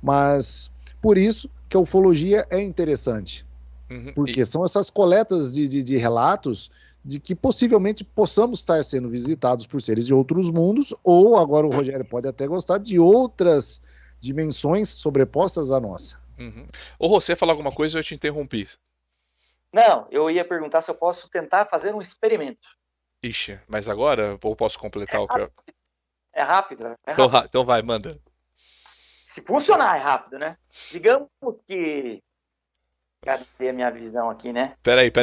Mas, por isso que a ufologia é interessante. Uhum. Porque são essas coletas de relatos de que possivelmente possamos estar sendo visitados por seres de outros mundos, ou agora o Rogério pode até gostar de outras dimensões sobrepostas à nossa. Uhum. Ô, você falar alguma coisa, eu te interrompi. Não, eu ia perguntar se eu posso tentar fazer um experimento. Ixi, mas agora ou posso completar o que eu... É rápido. Então vai, manda. Se funcionar, é rápido, né? Digamos que... Cadê a minha visão aqui, né? Peraí. Pra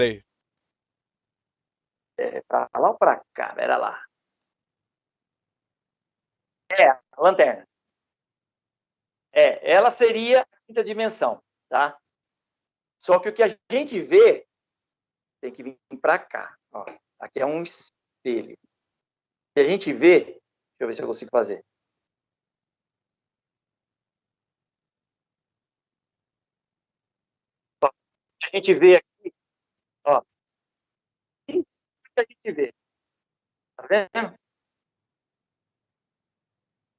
lá ou pra cá? Pera lá. A lanterna. Ela seria a quinta dimensão, tá? Só que o que a gente vê tem que vir pra cá. Ó, aqui é um espelho. O que a gente vê... Deixa eu ver se eu consigo fazer. A gente vê aqui, ó, isso que a gente vê, tá vendo?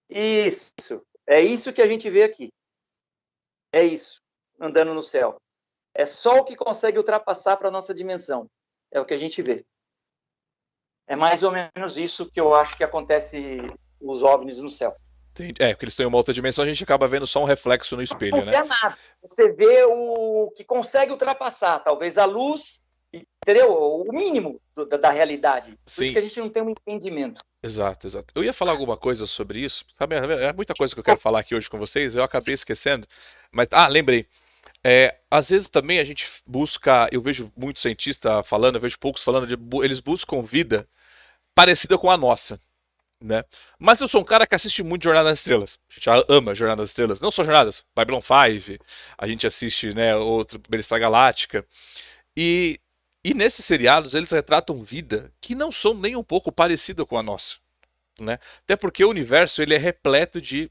Isso, é isso que a gente vê aqui, é isso, andando no céu. É só o que consegue ultrapassar para a nossa dimensão, é o que a gente vê. É mais ou menos isso que eu acho que acontece os OVNIs no céu. Porque eles têm uma outra dimensão, a gente acaba vendo só um reflexo no espelho, não, né? Não vê nada. Você vê o que consegue ultrapassar, talvez a luz, entendeu? O mínimo da realidade. Por Sim. isso que a gente não tem um entendimento. Exato. Eu ia falar alguma coisa sobre isso, sabe? É muita coisa que eu quero falar aqui hoje com vocês, eu acabei esquecendo. Mas, lembrei. Às vezes também a gente busca, eu vejo muito cientista falando, eu vejo poucos falando, eles buscam vida parecida com a nossa. Né? Mas eu sou um cara que assiste muito Jornada nas Estrelas. A gente ama Jornada nas Estrelas. Não só Jornadas, Babylon 5. A gente assiste, né, outro Battlestar Galáctica. E nesses seriados eles retratam vida que não são nem um pouco parecida com a nossa. Né? Até porque o universo ele é repleto de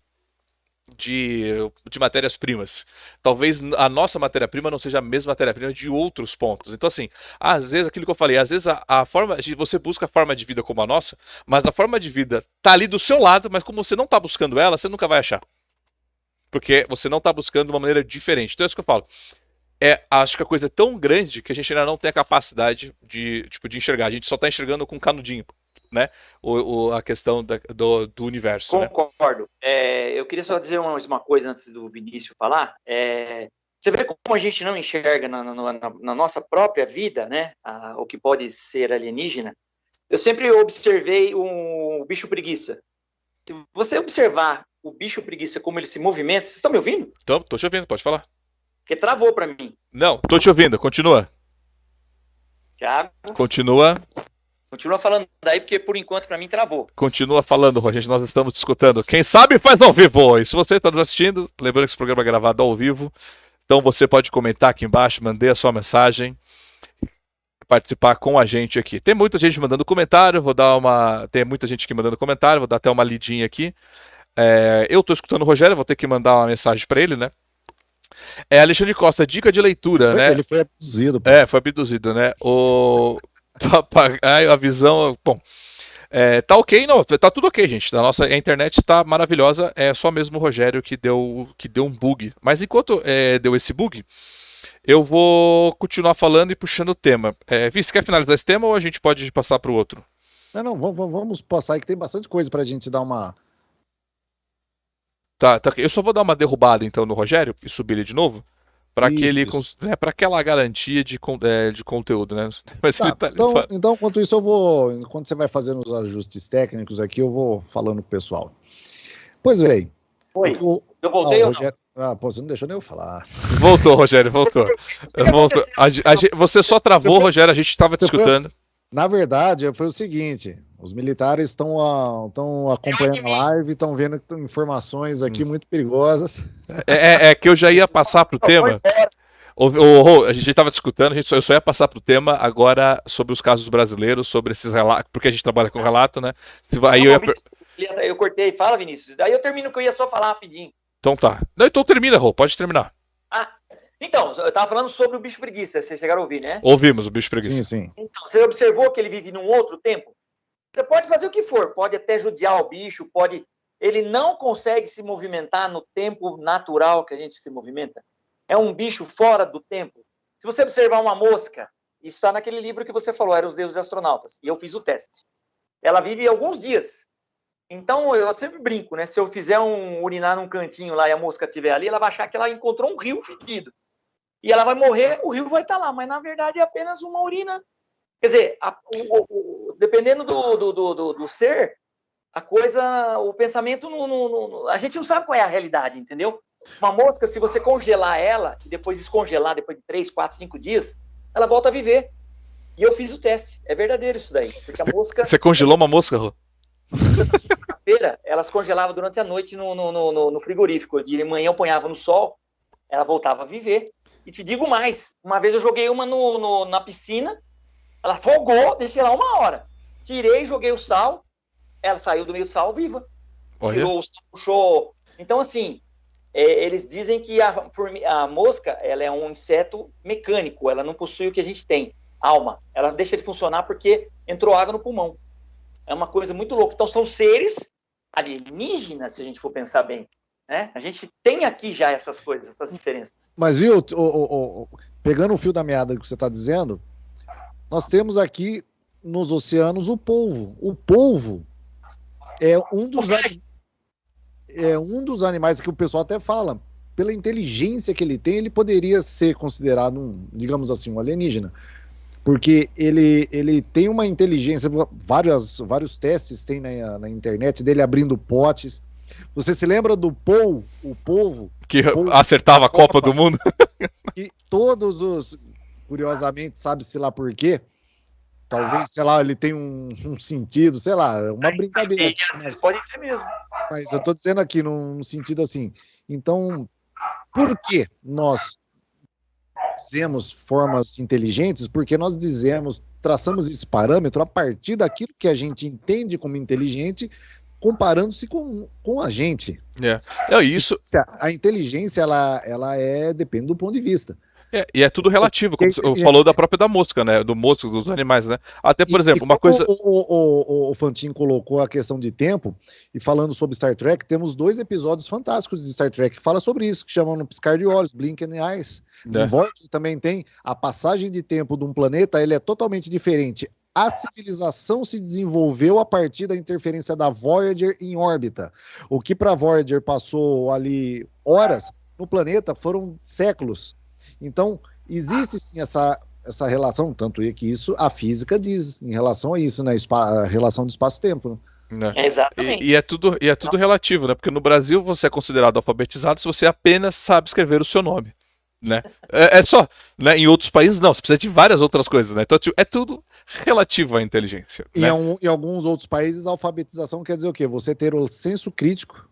de matérias-primas. Talvez a nossa matéria-prima não seja a mesma matéria-prima de outros pontos. Então, assim, às vezes, aquilo que eu falei, às vezes a forma, você busca a forma de vida como a nossa, mas a forma de vida tá ali do seu lado, mas como você não tá buscando ela, você nunca vai achar. Porque você não tá buscando de uma maneira diferente. Então é isso que eu falo. Acho que a coisa é tão grande que a gente ainda não tem a capacidade de enxergar. A gente só tá enxergando com um canudinho, né? A questão do universo, né? Concordo. Eu queria só dizer uma coisa antes do Vinícius falar. Você vê como a gente não enxerga na nossa própria vida, né? O que pode ser alienígena. Eu sempre observei o bicho preguiça. Se você observar o bicho preguiça, como ele se movimenta... Vocês estão me ouvindo? Tô te ouvindo, pode falar. Porque travou para mim. Não, tô te ouvindo, continua. Thiago? Continua falando daí, porque por enquanto para mim travou. Continua falando, Rogério, nós estamos escutando. Quem sabe faz ao vivo. E se você está nos assistindo, lembrando que esse programa é gravado ao vivo, então você pode comentar aqui embaixo, mandei a sua mensagem, participar com a gente aqui. Tem muita gente mandando comentário, tem muita gente aqui mandando comentário, vou dar até uma lidinha aqui. Eu tô escutando o Rogério, vou ter que mandar uma mensagem para ele, né? Alexandre Costa, dica de leitura, né? Ele foi abduzido. Foi abduzido, né? A visão, bom, tá ok, não, tá tudo ok, gente. A internet está maravilhosa, é só mesmo o Rogério que deu um bug. Mas enquanto deu esse bug, eu vou continuar falando e puxando o tema. Vice, quer finalizar esse tema ou a gente pode passar para o outro? Não, vamos passar aí que tem bastante coisa para a gente dar uma... Tá, eu só vou dar uma derrubada então no Rogério e subir ele de novo. Para aquela garantia de conteúdo, né? Mas então, enquanto isso, enquanto você vai fazendo os ajustes técnicos aqui, eu vou falando pro pessoal. Pois bem. Oi, eu voltei ou Rogério... você não deixou nem eu falar. Voltou, Rogério, voltou. Você só travou, Rogério, a gente estava te escutando. Na verdade, foi o seguinte, os militares estão acompanhando a live, estão vendo informações aqui muito perigosas. Que eu já ia passar pro tema. A gente estava discutindo, eu só ia passar pro tema agora sobre os casos brasileiros, sobre esses relatos, porque a gente trabalha com relato, né? Eu cortei, fala, Vinícius. Daí eu termino que eu ia só falar rapidinho. Então tá. Não, então termina, Rô, pode terminar. Então, eu tava falando sobre o bicho preguiça, vocês chegaram a ouvir, né? Ouvimos o bicho preguiça. Sim. Então, você observou que ele vive num outro tempo? Você pode fazer o que for, pode até judiar o bicho, ele não consegue se movimentar no tempo natural que a gente se movimenta. É um bicho fora do tempo. Se você observar uma mosca, isso está naquele livro que você falou, Eram os Deuses Astronautas, e eu fiz o teste. Ela vive alguns dias. Então, eu sempre brinco, né? Se eu fizer urinar num cantinho lá e a mosca estiver ali, ela vai achar que ela encontrou um rio fedido. E ela vai morrer, o rio vai estar lá, mas na verdade é apenas uma urina. Quer dizer, dependendo do ser, a coisa, o pensamento, a gente não sabe qual é a realidade, entendeu? Uma mosca, se você congelar ela, e depois descongelar, depois de 3, 4, 5 dias, ela volta a viver. E eu fiz o teste, é verdadeiro isso daí. Porque a mosca... Você congelou uma mosca, Rô? Elas congelavam durante a noite no frigorífico. De manhã eu ponhava no sol, ela voltava a viver. E te digo mais, uma vez eu joguei uma na piscina, ela folgou, deixei lá 1 hora. Tirei, joguei o sal, ela saiu do meio do sal viva. Olha. Tirou o sal, puxou. Então, assim, eles dizem que a mosca, ela é um inseto mecânico, ela não possui o que a gente tem, alma. Ela deixa de funcionar porque entrou água no pulmão. É uma coisa muito louca. Então, são seres alienígenas, se a gente for pensar bem. A gente tem aqui já essas coisas, essas diferenças. Mas viu, pegando o fio da meada que você está dizendo, nós temos aqui nos oceanos o polvo. O polvo é um dos animais que o pessoal até fala, pela inteligência que ele tem, ele poderia ser considerado digamos assim, um alienígena. Porque ele tem uma inteligência, vários testes tem na internet dele abrindo potes. Você se lembra do o polvo? Que acertava a Copa do Mundo? Que curiosamente, sabe-se lá por quê? Talvez, sei lá, ele tem um sentido, sei lá, uma brincadeira. Pode ter mesmo. Mas eu tô dizendo aqui num sentido assim. Então, por que nós dizemos formas inteligentes? Porque nós traçamos esse parâmetro a partir daquilo que a gente entende como inteligente, comparando-se com a gente. Isso. A inteligência, ela depende do ponto de vista. E é tudo relativo, como você falou da própria da mosca, né? Do mosco, dos animais, né? Até, por exemplo, uma coisa... O Fantin colocou a questão de tempo, e falando sobre Star Trek, temos 2 episódios fantásticos de Star Trek que fala sobre isso, que chamam No Piscar de Olhos, Blink and Eyes. No Voyager também tem a passagem de tempo de um planeta, ele é totalmente diferente. A civilização se desenvolveu a partir da interferência da Voyager em órbita. O que para a Voyager passou ali horas, no planeta foram séculos. Então, existe sim essa relação, tanto é que isso a física diz em relação a isso, né? A relação do espaço-tempo. Né? Exatamente. E é tudo relativo, né? Porque no Brasil você é considerado alfabetizado se você apenas sabe escrever o seu nome, né? É só, né? Em outros países não, você precisa de várias outras coisas, né? Então é tudo relativo à inteligência. Né? Em alguns outros países, a alfabetização quer dizer o quê? Você ter o senso crítico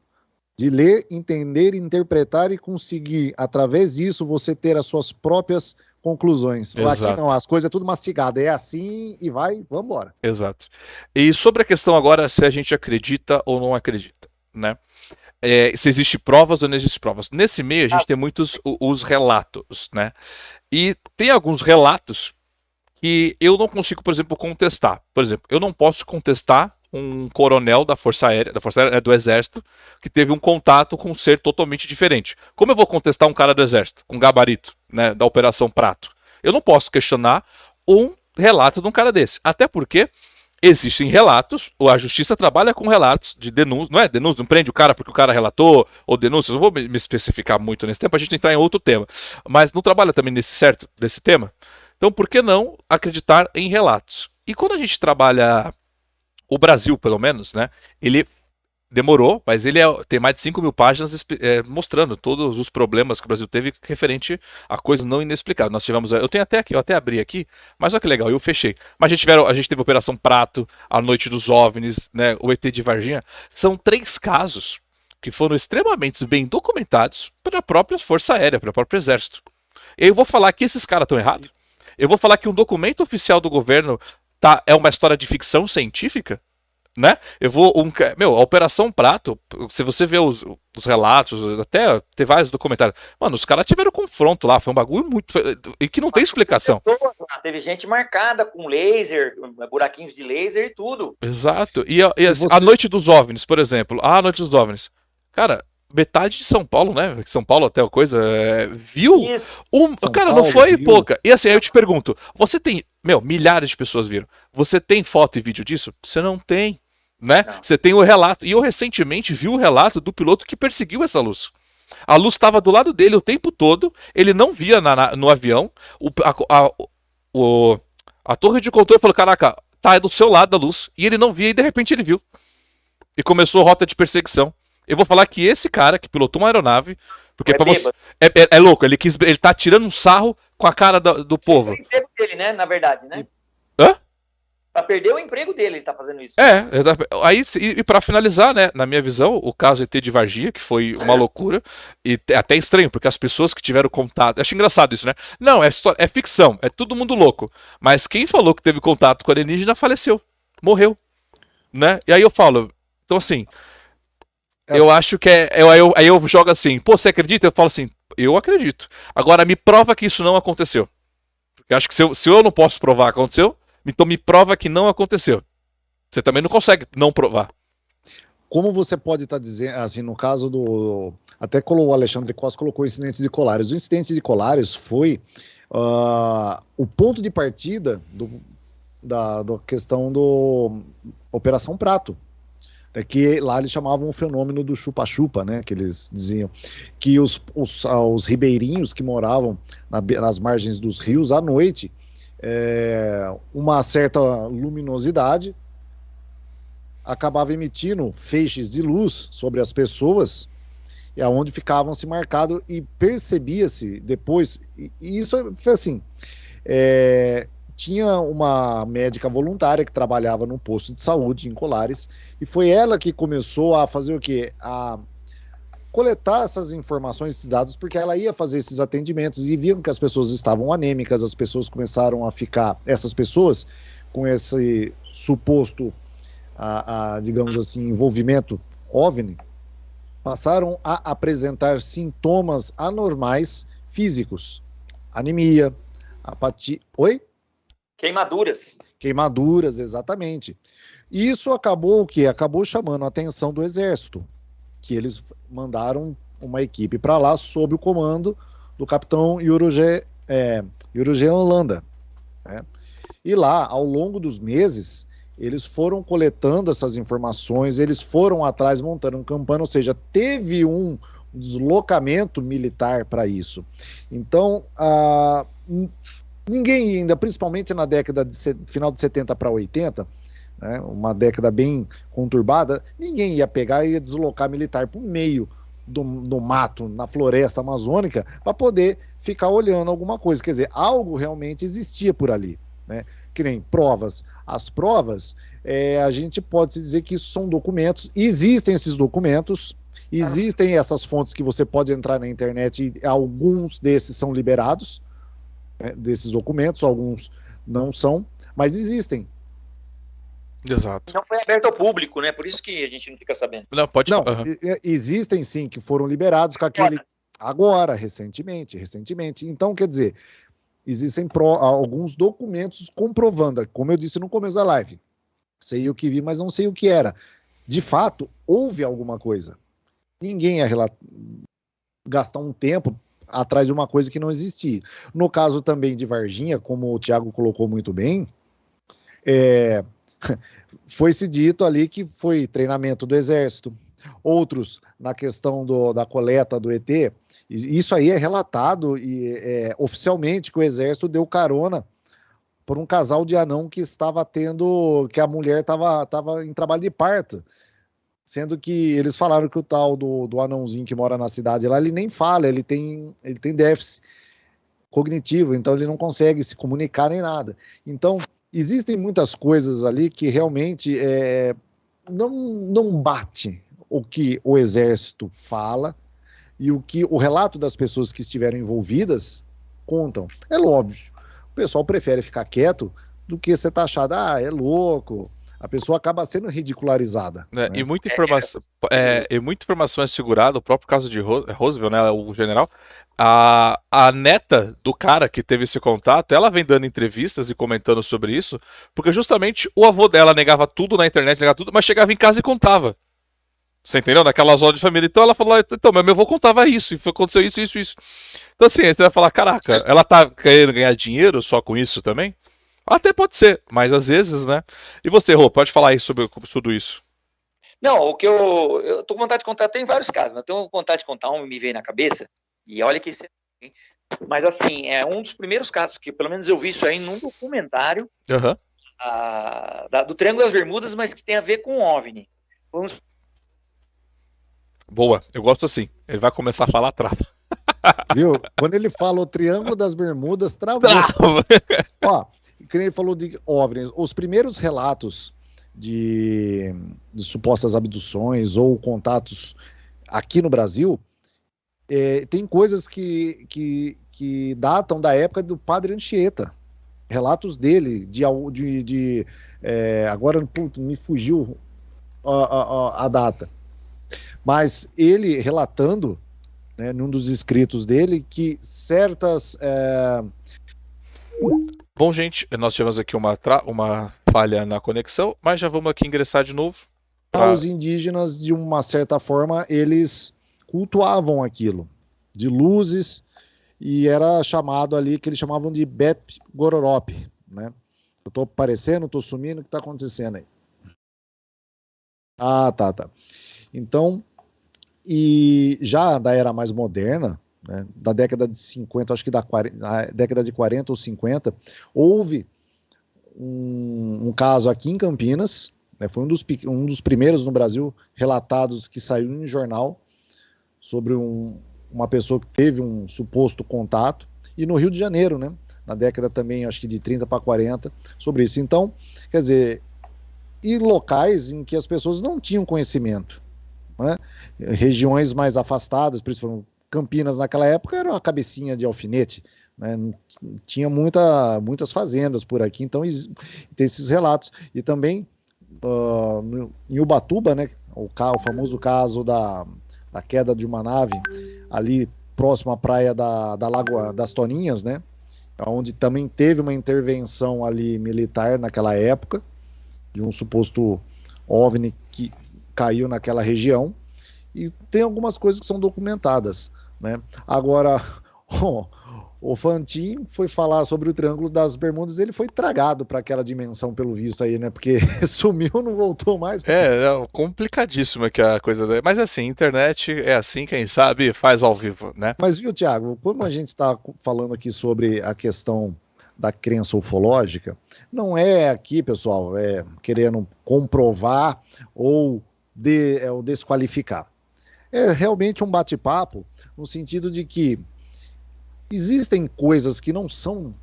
de ler, entender, interpretar e conseguir, através disso, você ter as suas próprias conclusões. Aqui não, as coisas é tudo mastigado, é assim e vamos embora. Exato. E sobre a questão agora se a gente acredita ou não acredita, né? Se existe provas ou não existe provas. Nesse meio a gente tem muitos os relatos, né? E tem alguns relatos que eu não consigo, por exemplo, contestar. Por exemplo, eu não posso contestar um coronel da Força Aérea, do Exército, que teve um contato com um ser totalmente diferente. Como eu vou contestar um cara do Exército, com gabarito, né, da Operação Prato? Eu não posso questionar um relato de um cara desse. Até porque existem relatos, a justiça trabalha com relatos de denúncia, não é denúncia, não prende o cara porque o cara relatou, ou denúncia, não vou me especificar muito nesse tempo, a gente entrar em outro tema, mas não trabalha também desse tema. Então, por que não acreditar em relatos? E quando a gente trabalha o Brasil, pelo menos, né? Ele demorou, mas ele tem mais de 5.000 páginas mostrando todos os problemas que o Brasil teve referente a coisas não inexplicáveis. Nós tivemos, eu tenho até aqui, eu até abri aqui, mas olha que legal, eu fechei. Mas a gente teve a Operação Prato, a Noite dos OVNIs, né? O ET de Varginha. São 3 casos que foram extremamente bem documentados pela própria Força Aérea, pelo próprio Exército. Eu vou falar que esses caras estão errados? Eu vou falar que um documento oficial do governo é uma história de ficção científica, né? A Operação Prato, se você vê os relatos, até tem vários documentários, mano, os caras tiveram confronto lá, foi um bagulho e que não tem explicação. Teve gente marcada com laser, buraquinhos de laser e tudo. Exato. E a Noite dos OVNIs, por exemplo, a Noite dos OVNIs, cara, metade de São Paulo, né? São Paulo até a coisa, viu? Cara, não foi pouca. E assim, aí eu te pergunto, você tem, milhares de pessoas viram. Você tem foto e vídeo disso? Você não tem, né? Não. Você tem o relato. E eu recentemente vi o relato do piloto que perseguiu essa luz. A luz estava do lado dele o tempo todo, ele não via no avião. A torre de controle falou, caraca, tá do seu lado da luz. E ele não via e de repente ele viu. E começou a rota de perseguição. Eu vou falar que esse cara que pilotou uma aeronave, porque é louco, ele tá tirando um sarro com a cara do povo. Ele perdeu o emprego dele, né, na verdade, né? Hã? Pra perder o emprego dele, ele tá fazendo isso. Aí, e pra finalizar, né, na minha visão, o caso ET de Varginha, que foi uma loucura, e até estranho, porque as pessoas que tiveram contato, acho engraçado isso, né? Não, é ficção, é todo mundo louco, mas quem falou que teve contato com alienígena faleceu, morreu, né? E aí eu falo, então assim... Eu acho que aí eu jogo assim, pô, você acredita? Eu falo assim, eu acredito. Agora me prova que isso não aconteceu. Porque eu acho que se eu não posso provar que aconteceu, então me prova que não aconteceu. Você também não consegue não provar. Como você pode estar dizendo, assim, no caso do... Até o Alexandre Costa colocou o incidente de Colares. O incidente de Colares foi o ponto de partida da questão do Operação Prato. Que lá eles chamavam o fenômeno do chupa-chupa, né, que eles diziam, que os ribeirinhos que moravam nas margens dos rios, à noite, uma certa luminosidade acabava emitindo feixes de luz sobre as pessoas, e aonde ficavam se marcados, e percebia-se depois, e isso foi assim, tinha uma médica voluntária que trabalhava no posto de saúde em Colares, e foi ela que começou a fazer o quê? A coletar essas informações, esses dados, porque ela ia fazer esses atendimentos e viam que as pessoas estavam anêmicas, as pessoas começaram a ficar, essas pessoas com esse suposto digamos assim, envolvimento OVNI, passaram a apresentar sintomas anormais físicos. Anemia, apatia... Oi? Queimaduras, exatamente. E isso acabou o quê? Acabou chamando a atenção do Exército, que eles mandaram uma equipe para lá sob o comando do capitão Yurugé Holanda, né? E lá, ao longo dos meses, eles foram coletando essas informações, eles foram atrás montando um campana, ou seja, teve um deslocamento militar para isso. Então, ninguém ainda, principalmente na década de final de 70 para 80, né, uma década bem conturbada, ninguém ia pegar e ia deslocar militar para o meio do mato, na floresta amazônica, para poder ficar olhando alguma coisa. Quer dizer, algo realmente existia por ali, né? Que nem provas. As provas, a gente pode dizer que isso são documentos, existem esses documentos, existem essas fontes que você pode entrar na internet e alguns desses são liberados, né, desses documentos, alguns não são, mas existem. Exato. Não foi aberto ao público, né? Por isso que a gente não fica sabendo. Não, pode não, existem sim, que foram liberados com aquele... Agora, recentemente. Então, quer dizer, existem alguns documentos comprovando, como eu disse no começo da live, sei o que vi, mas não sei o que era. De fato, houve alguma coisa. Ninguém ia gastar um tempo atrás de uma coisa que não existia. No caso também de Varginha, como o Thiago colocou muito bem, foi-se dito ali que foi treinamento do Exército. Outros, na questão da coleta do ET, isso aí é relatado oficialmente que o Exército deu carona por um casal de anão que estava que a mulher estava em trabalho de parto, sendo que eles falaram que o tal do anãozinho que mora na cidade lá, ele nem fala, ele tem déficit cognitivo, então ele não consegue se comunicar nem nada. Então, existem muitas coisas ali que realmente não bate o que o Exército fala e o que o relato das pessoas que estiveram envolvidas contam. É óbvio, o pessoal prefere ficar quieto do que ser taxado, é louco. A pessoa acaba sendo ridicularizada. Né? E muita informação é segurada, o próprio caso de Roosevelt, né, o general, a neta do cara que teve esse contato, ela vem dando entrevistas e comentando sobre isso, porque justamente o avô dela negava tudo na internet, mas chegava em casa e contava. Você entendeu? Naquelas horas de família. Então ela falou, então, meu avô contava isso, e aconteceu isso. Então assim, você vai falar, caraca, ela tá querendo ganhar dinheiro só com isso também? Até pode ser, mas às vezes, né? E você, Rô, pode falar aí sobre tudo isso? Não, o que eu tô com vontade de contar, tem vários casos, mas eu tenho vontade de contar um, me veio na cabeça, e olha que isso é... Mas assim, é um dos primeiros casos que, pelo menos eu vi isso aí num documentário do Triângulo das Bermudas, mas que tem a ver com o OVNI. Boa, eu gosto assim. Ele vai começar a falar, trava. Viu? Quando ele fala o Triângulo das Bermudas, travou. Ó, que ele falou de OVNIs, os primeiros relatos de supostas abduções ou contatos aqui no Brasil, tem coisas que datam da época do Padre Anchieta. Relatos dele, agora me fugiu a data. Mas ele relatando, né, num dos escritos dele, que certas... Bom, gente, nós tivemos aqui uma falha na conexão, mas já vamos aqui ingressar de novo. Os indígenas, de uma certa forma, eles cultuavam aquilo, de luzes, e era chamado ali, que eles chamavam de Bep Gororop, né? Eu tô aparecendo, tô sumindo, o que tá acontecendo aí? Tá. Então, e já da era mais moderna, né, da década de 50, acho que da década de 40 ou 50, houve um caso aqui em Campinas, né, foi um dos primeiros no Brasil relatados que saiu em jornal sobre uma pessoa que teve um suposto contato, e no Rio de Janeiro, né, na década também, acho que de 30 para 40, sobre isso. Então, quer dizer, e locais em que as pessoas não tinham conhecimento, né? Regiões mais afastadas, principalmente Campinas naquela época era uma cabecinha de alfinete, né? Tinha muitas fazendas por aqui, então tem esses relatos. E também em Ubatuba, né, o famoso caso da queda de uma nave ali próximo à praia da Lagoa das Toninhas, né, onde também teve uma intervenção ali militar naquela época, de um suposto OVNI que caiu naquela região, e tem algumas coisas que são documentadas, né? Agora, o Fantin foi falar sobre o Triângulo das Bermudas, ele foi tragado para aquela dimensão, pelo visto aí, né? Porque sumiu, não voltou mais. É complicadíssimo que a coisa. Mas assim, internet é assim, quem sabe faz ao vivo, né? Mas viu, Tiago, como a gente está falando aqui sobre a questão da crença ufológica, não é aqui, pessoal, querendo comprovar ou desqualificar. É realmente um bate-papo no sentido de que existem coisas que não são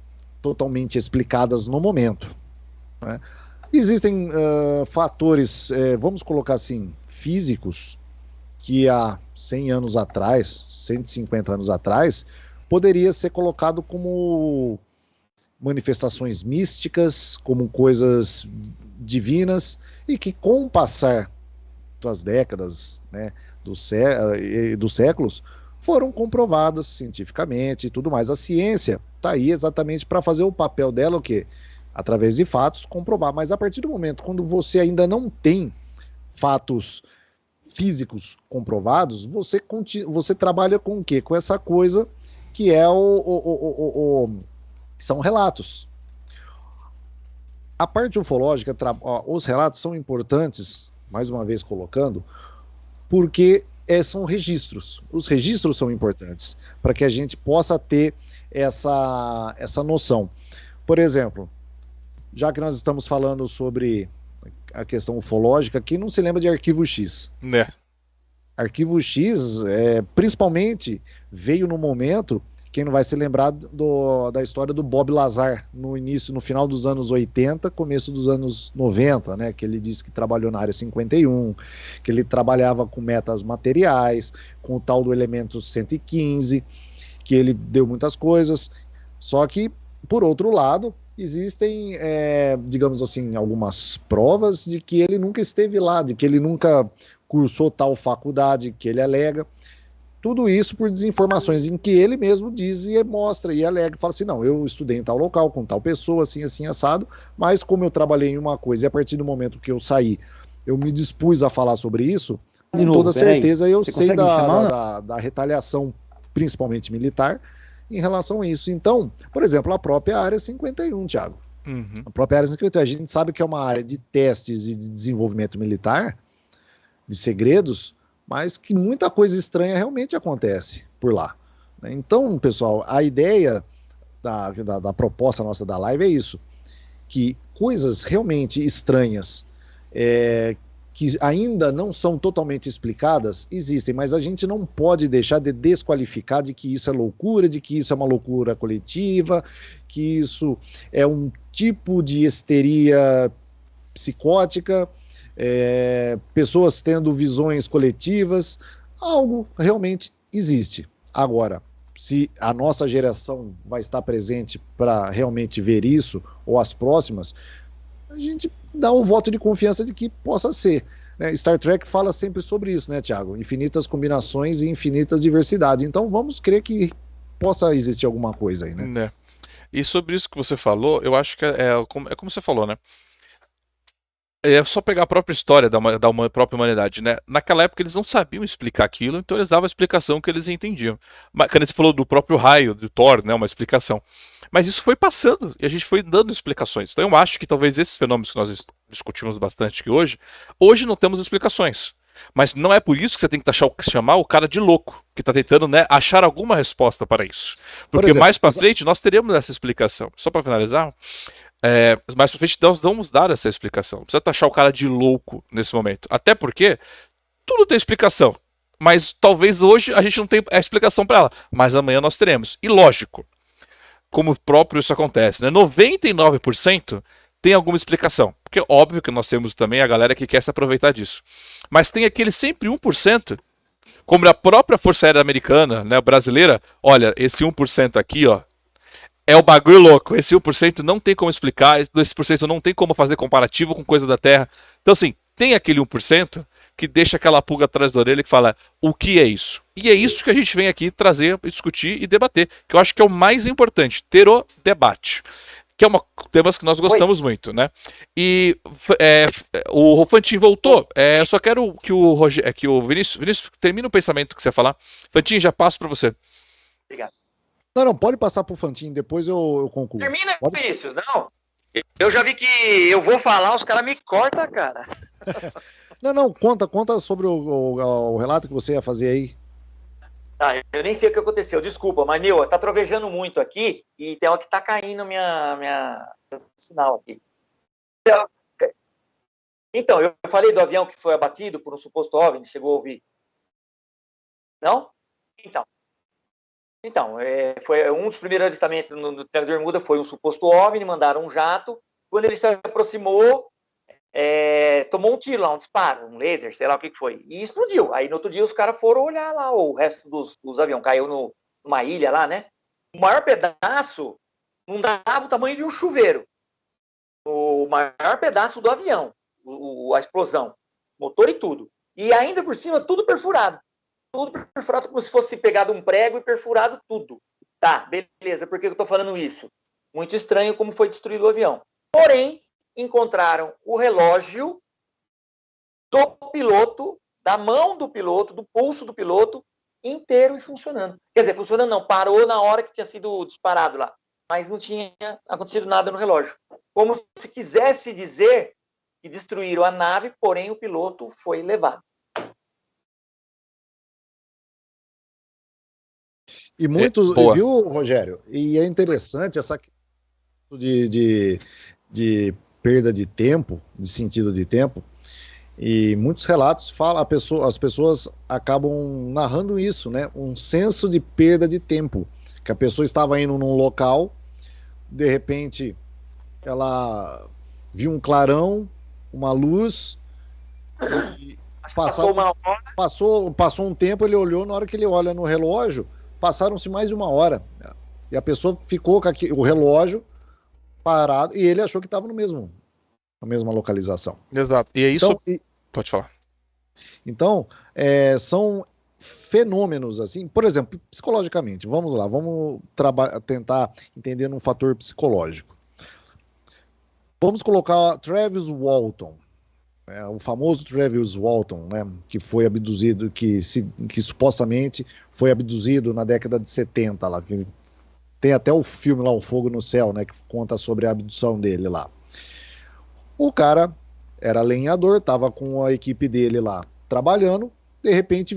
totalmente explicadas no momento, né? Existem fatores, vamos colocar assim, físicos, que há 100 anos atrás, 150 anos atrás, poderia ser colocado como manifestações místicas, como coisas divinas, e que com o passar das décadas, né, dos séculos, foram comprovadas cientificamente e tudo mais. A ciência está aí exatamente para fazer o papel dela, o quê? Através de fatos, comprovar. Mas a partir do momento quando você ainda não tem fatos físicos comprovados, você trabalha com o quê? Com essa coisa que é são relatos. A parte ufológica, os relatos são importantes, mais uma vez colocando, porque são registros. Os registros são importantes para que a gente possa ter essa noção. Por exemplo, já que nós estamos falando sobre a questão ufológica, quem não se lembra de Arquivo X? Né? Arquivo X, principalmente, veio no momento, quem não vai se lembrar da história do Bob Lazar, no final dos anos 80, começo dos anos 90, né? Que ele disse que trabalhou na área 51, que ele trabalhava com metas materiais, com o tal do elemento 115, que ele deu muitas coisas, só que, por outro lado, existem, digamos assim, algumas provas de que ele nunca esteve lá, de que ele nunca cursou tal faculdade que ele alega. Tudo isso por desinformações em que ele mesmo diz e mostra e alega, fala assim, não, eu estudei em tal local, com tal pessoa, assim, assim, assado, mas como eu trabalhei em uma coisa e a partir do momento que eu saí, eu me dispus a falar sobre isso, com toda certeza eu sei da retaliação, principalmente militar, em relação a isso. Então, por exemplo, a própria Área 51, Thiago. Uhum. A própria Área 51, a gente sabe que é uma área de testes e de desenvolvimento militar, de segredos, mas que muita coisa estranha realmente acontece por lá. Então, pessoal, a ideia da proposta nossa da live é isso, que coisas realmente estranhas, que ainda não são totalmente explicadas, existem, mas a gente não pode deixar de desqualificar de que isso é loucura, de que isso é uma loucura coletiva, que isso é um tipo de histeria psicótica, pessoas tendo visões coletivas, algo realmente existe. Agora, se a nossa geração vai estar presente para realmente ver isso, ou as próximas, a gente dá o voto de confiança de que possa ser. Star Trek fala sempre sobre isso, né, Thiago? Infinitas combinações e infinitas diversidades. Então vamos crer que possa existir alguma coisa aí, né? E sobre isso que você falou, eu acho que é como você falou, né? É só pegar a própria história da própria humanidade, né? Naquela época eles não sabiam explicar aquilo, então eles davam a explicação que eles entendiam. Mas, quando você falou do próprio raio, do Thor, né? Uma explicação. Mas isso foi passando e a gente foi dando explicações. Então eu acho que talvez esses fenômenos que nós discutimos bastante aqui hoje não temos explicações. Mas não é por isso que você tem que chamar o cara de louco, que está tentando, né, achar alguma resposta para isso. Porque mais para frente nós teremos essa explicação. Só para finalizar, mais pra frente nós vamos dar essa explicação. Não precisa taxar o cara de louco nesse momento. Até porque tudo tem explicação. Mas talvez hoje a gente não tenha a explicação para ela. Mas amanhã nós teremos. E lógico, como próprio isso acontece, né? 99% tem alguma explicação. Porque óbvio que nós temos também a galera que quer se aproveitar disso. Mas tem aquele sempre 1%, como a própria Força Aérea Americana, né, brasileira, olha, esse 1% aqui, ó, É o bagulho louco. Esse 1% não tem como explicar, esse 2% não tem como fazer comparativo com coisa da Terra. Então, assim, tem aquele 1% que deixa aquela pulga atrás da orelha que fala o que é isso? E é isso que a gente vem aqui trazer, discutir e debater, que eu acho que é o mais importante, ter o debate. Que é temas que nós gostamos muito, né? E o Fantin voltou. Eu só quero que o Vinícius termine o pensamento que você ia falar. Fantin, já passo para você. Obrigado. Não, pode passar pro Fantin, depois eu concluo. Termina, Vinícius, não. Eu já vi que eu vou falar, os caras me cortam, cara. Não, conta sobre o relato que você ia fazer aí. Eu nem sei o que aconteceu, desculpa, mas, tá trovejando muito aqui e tem hora que tá caindo minha sinal aqui. Então, eu falei do avião que foi abatido por um suposto OVNI, chegou a ouvir? Não? Então, foi um dos primeiros avistamentos no Triângulo de Bermuda, foi um suposto OVNI, mandaram um jato, quando ele se aproximou, tomou um tiro lá, um disparo, um laser, sei lá o que foi, e explodiu. Aí no outro dia os caras foram olhar lá, o resto dos aviões, caiu numa ilha lá, né? O maior pedaço não dava o tamanho de um chuveiro. O maior pedaço do avião, a explosão, motor e tudo. E ainda por cima, tudo perfurado. Tudo perfurado como se fosse pegado um prego e perfurado tudo. Tá, beleza, por que eu tô falando isso? Muito estranho como foi destruído o avião. Porém, encontraram o relógio do piloto, da mão do piloto, do pulso do piloto, inteiro e funcionando. Quer dizer, funcionando não, parou na hora que tinha sido disparado lá, mas não tinha acontecido nada no relógio. Como se quisesse dizer que destruíram a nave, porém o piloto foi levado. E muitos, viu, Rogério? E é interessante essa questão de perda de tempo, de sentido de tempo, e muitos relatos falam, as pessoas acabam narrando isso, né? Um senso de perda de tempo, que a pessoa estava indo num local, de repente ela viu um clarão, uma luz, e passou um tempo, ele olhou, na hora que ele olha no relógio, passaram-se mais de uma hora, e a pessoa ficou com o relógio parado, e ele achou que estava na mesma localização. Exato. E é isso. Então, pode falar. Então, são fenômenos assim, por exemplo, psicologicamente. Vamos lá, vamos tentar entender um fator psicológico. Vamos colocar Travis Walton, o famoso Travis Walton, né, que foi abduzido, que supostamente foi abduzido na década de 70 lá, que tem até o filme lá, O Fogo no Céu, né, que conta sobre a abdução dele lá. O cara era lenhador, estava com a equipe dele lá trabalhando, de repente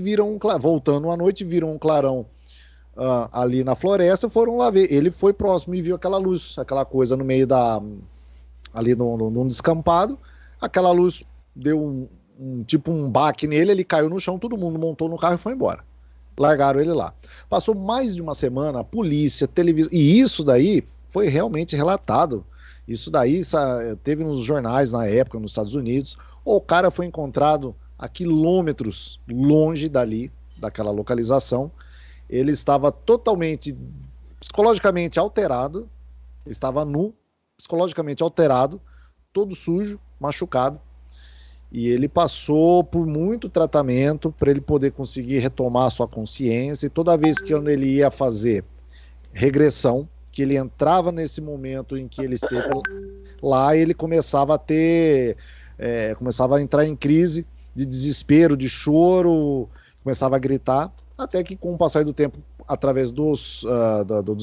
voltando à noite, viram um clarão ali na floresta, foram lá ver. Ele foi próximo e viu aquela luz, aquela coisa no meio ali num descampado, aquela luz deu tipo um baque nele, ele caiu no chão, todo mundo montou no carro e foi embora. Largaram ele lá. Passou mais de uma semana, a polícia, televisão, e isso daí foi realmente relatado. Isso daí teve nos jornais na época, nos Estados Unidos. O cara foi encontrado a quilômetros longe daquela localização. Ele estava totalmente psicologicamente alterado, estava nu, psicologicamente alterado, todo sujo, machucado. E ele passou por muito tratamento para ele poder conseguir retomar a sua consciência. E toda vez que ele ia fazer regressão, que ele entrava nesse momento em que ele esteve lá, ele começava a entrar em crise de desespero, de choro, começava a gritar, até que com o passar do tempo, através dos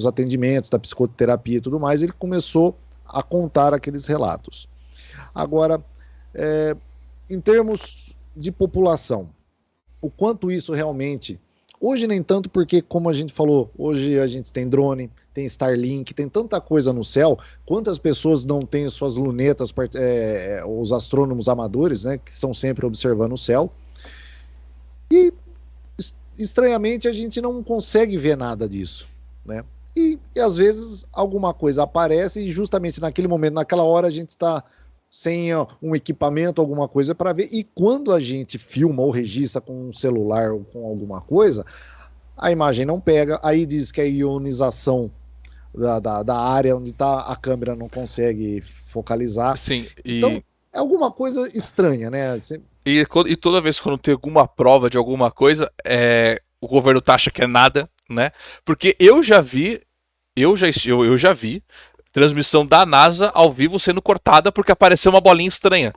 atendimentos, da psicoterapia e tudo mais, ele começou a contar aqueles relatos. Agora, em termos de população, o quanto isso realmente... Hoje nem tanto, porque, como a gente falou, hoje a gente tem drone, tem Starlink, tem tanta coisa no céu. Quantas pessoas não têm suas lunetas, os astrônomos amadores, né, que estão sempre observando o céu. E, estranhamente, a gente não consegue ver nada disso, né? E às vezes alguma coisa aparece e justamente naquele momento, naquela hora, a gente está sem um equipamento, alguma coisa para ver, e quando a gente filma ou registra com um celular ou com alguma coisa, a imagem não pega, aí diz que a ionização da área onde tá, a câmera não consegue focalizar. Sim, Então, é alguma coisa estranha, né? e toda vez quando tem alguma prova de alguma coisa, o governo taxa que é nada, né? Porque eu já vi transmissão da NASA ao vivo sendo cortada porque apareceu uma bolinha estranha.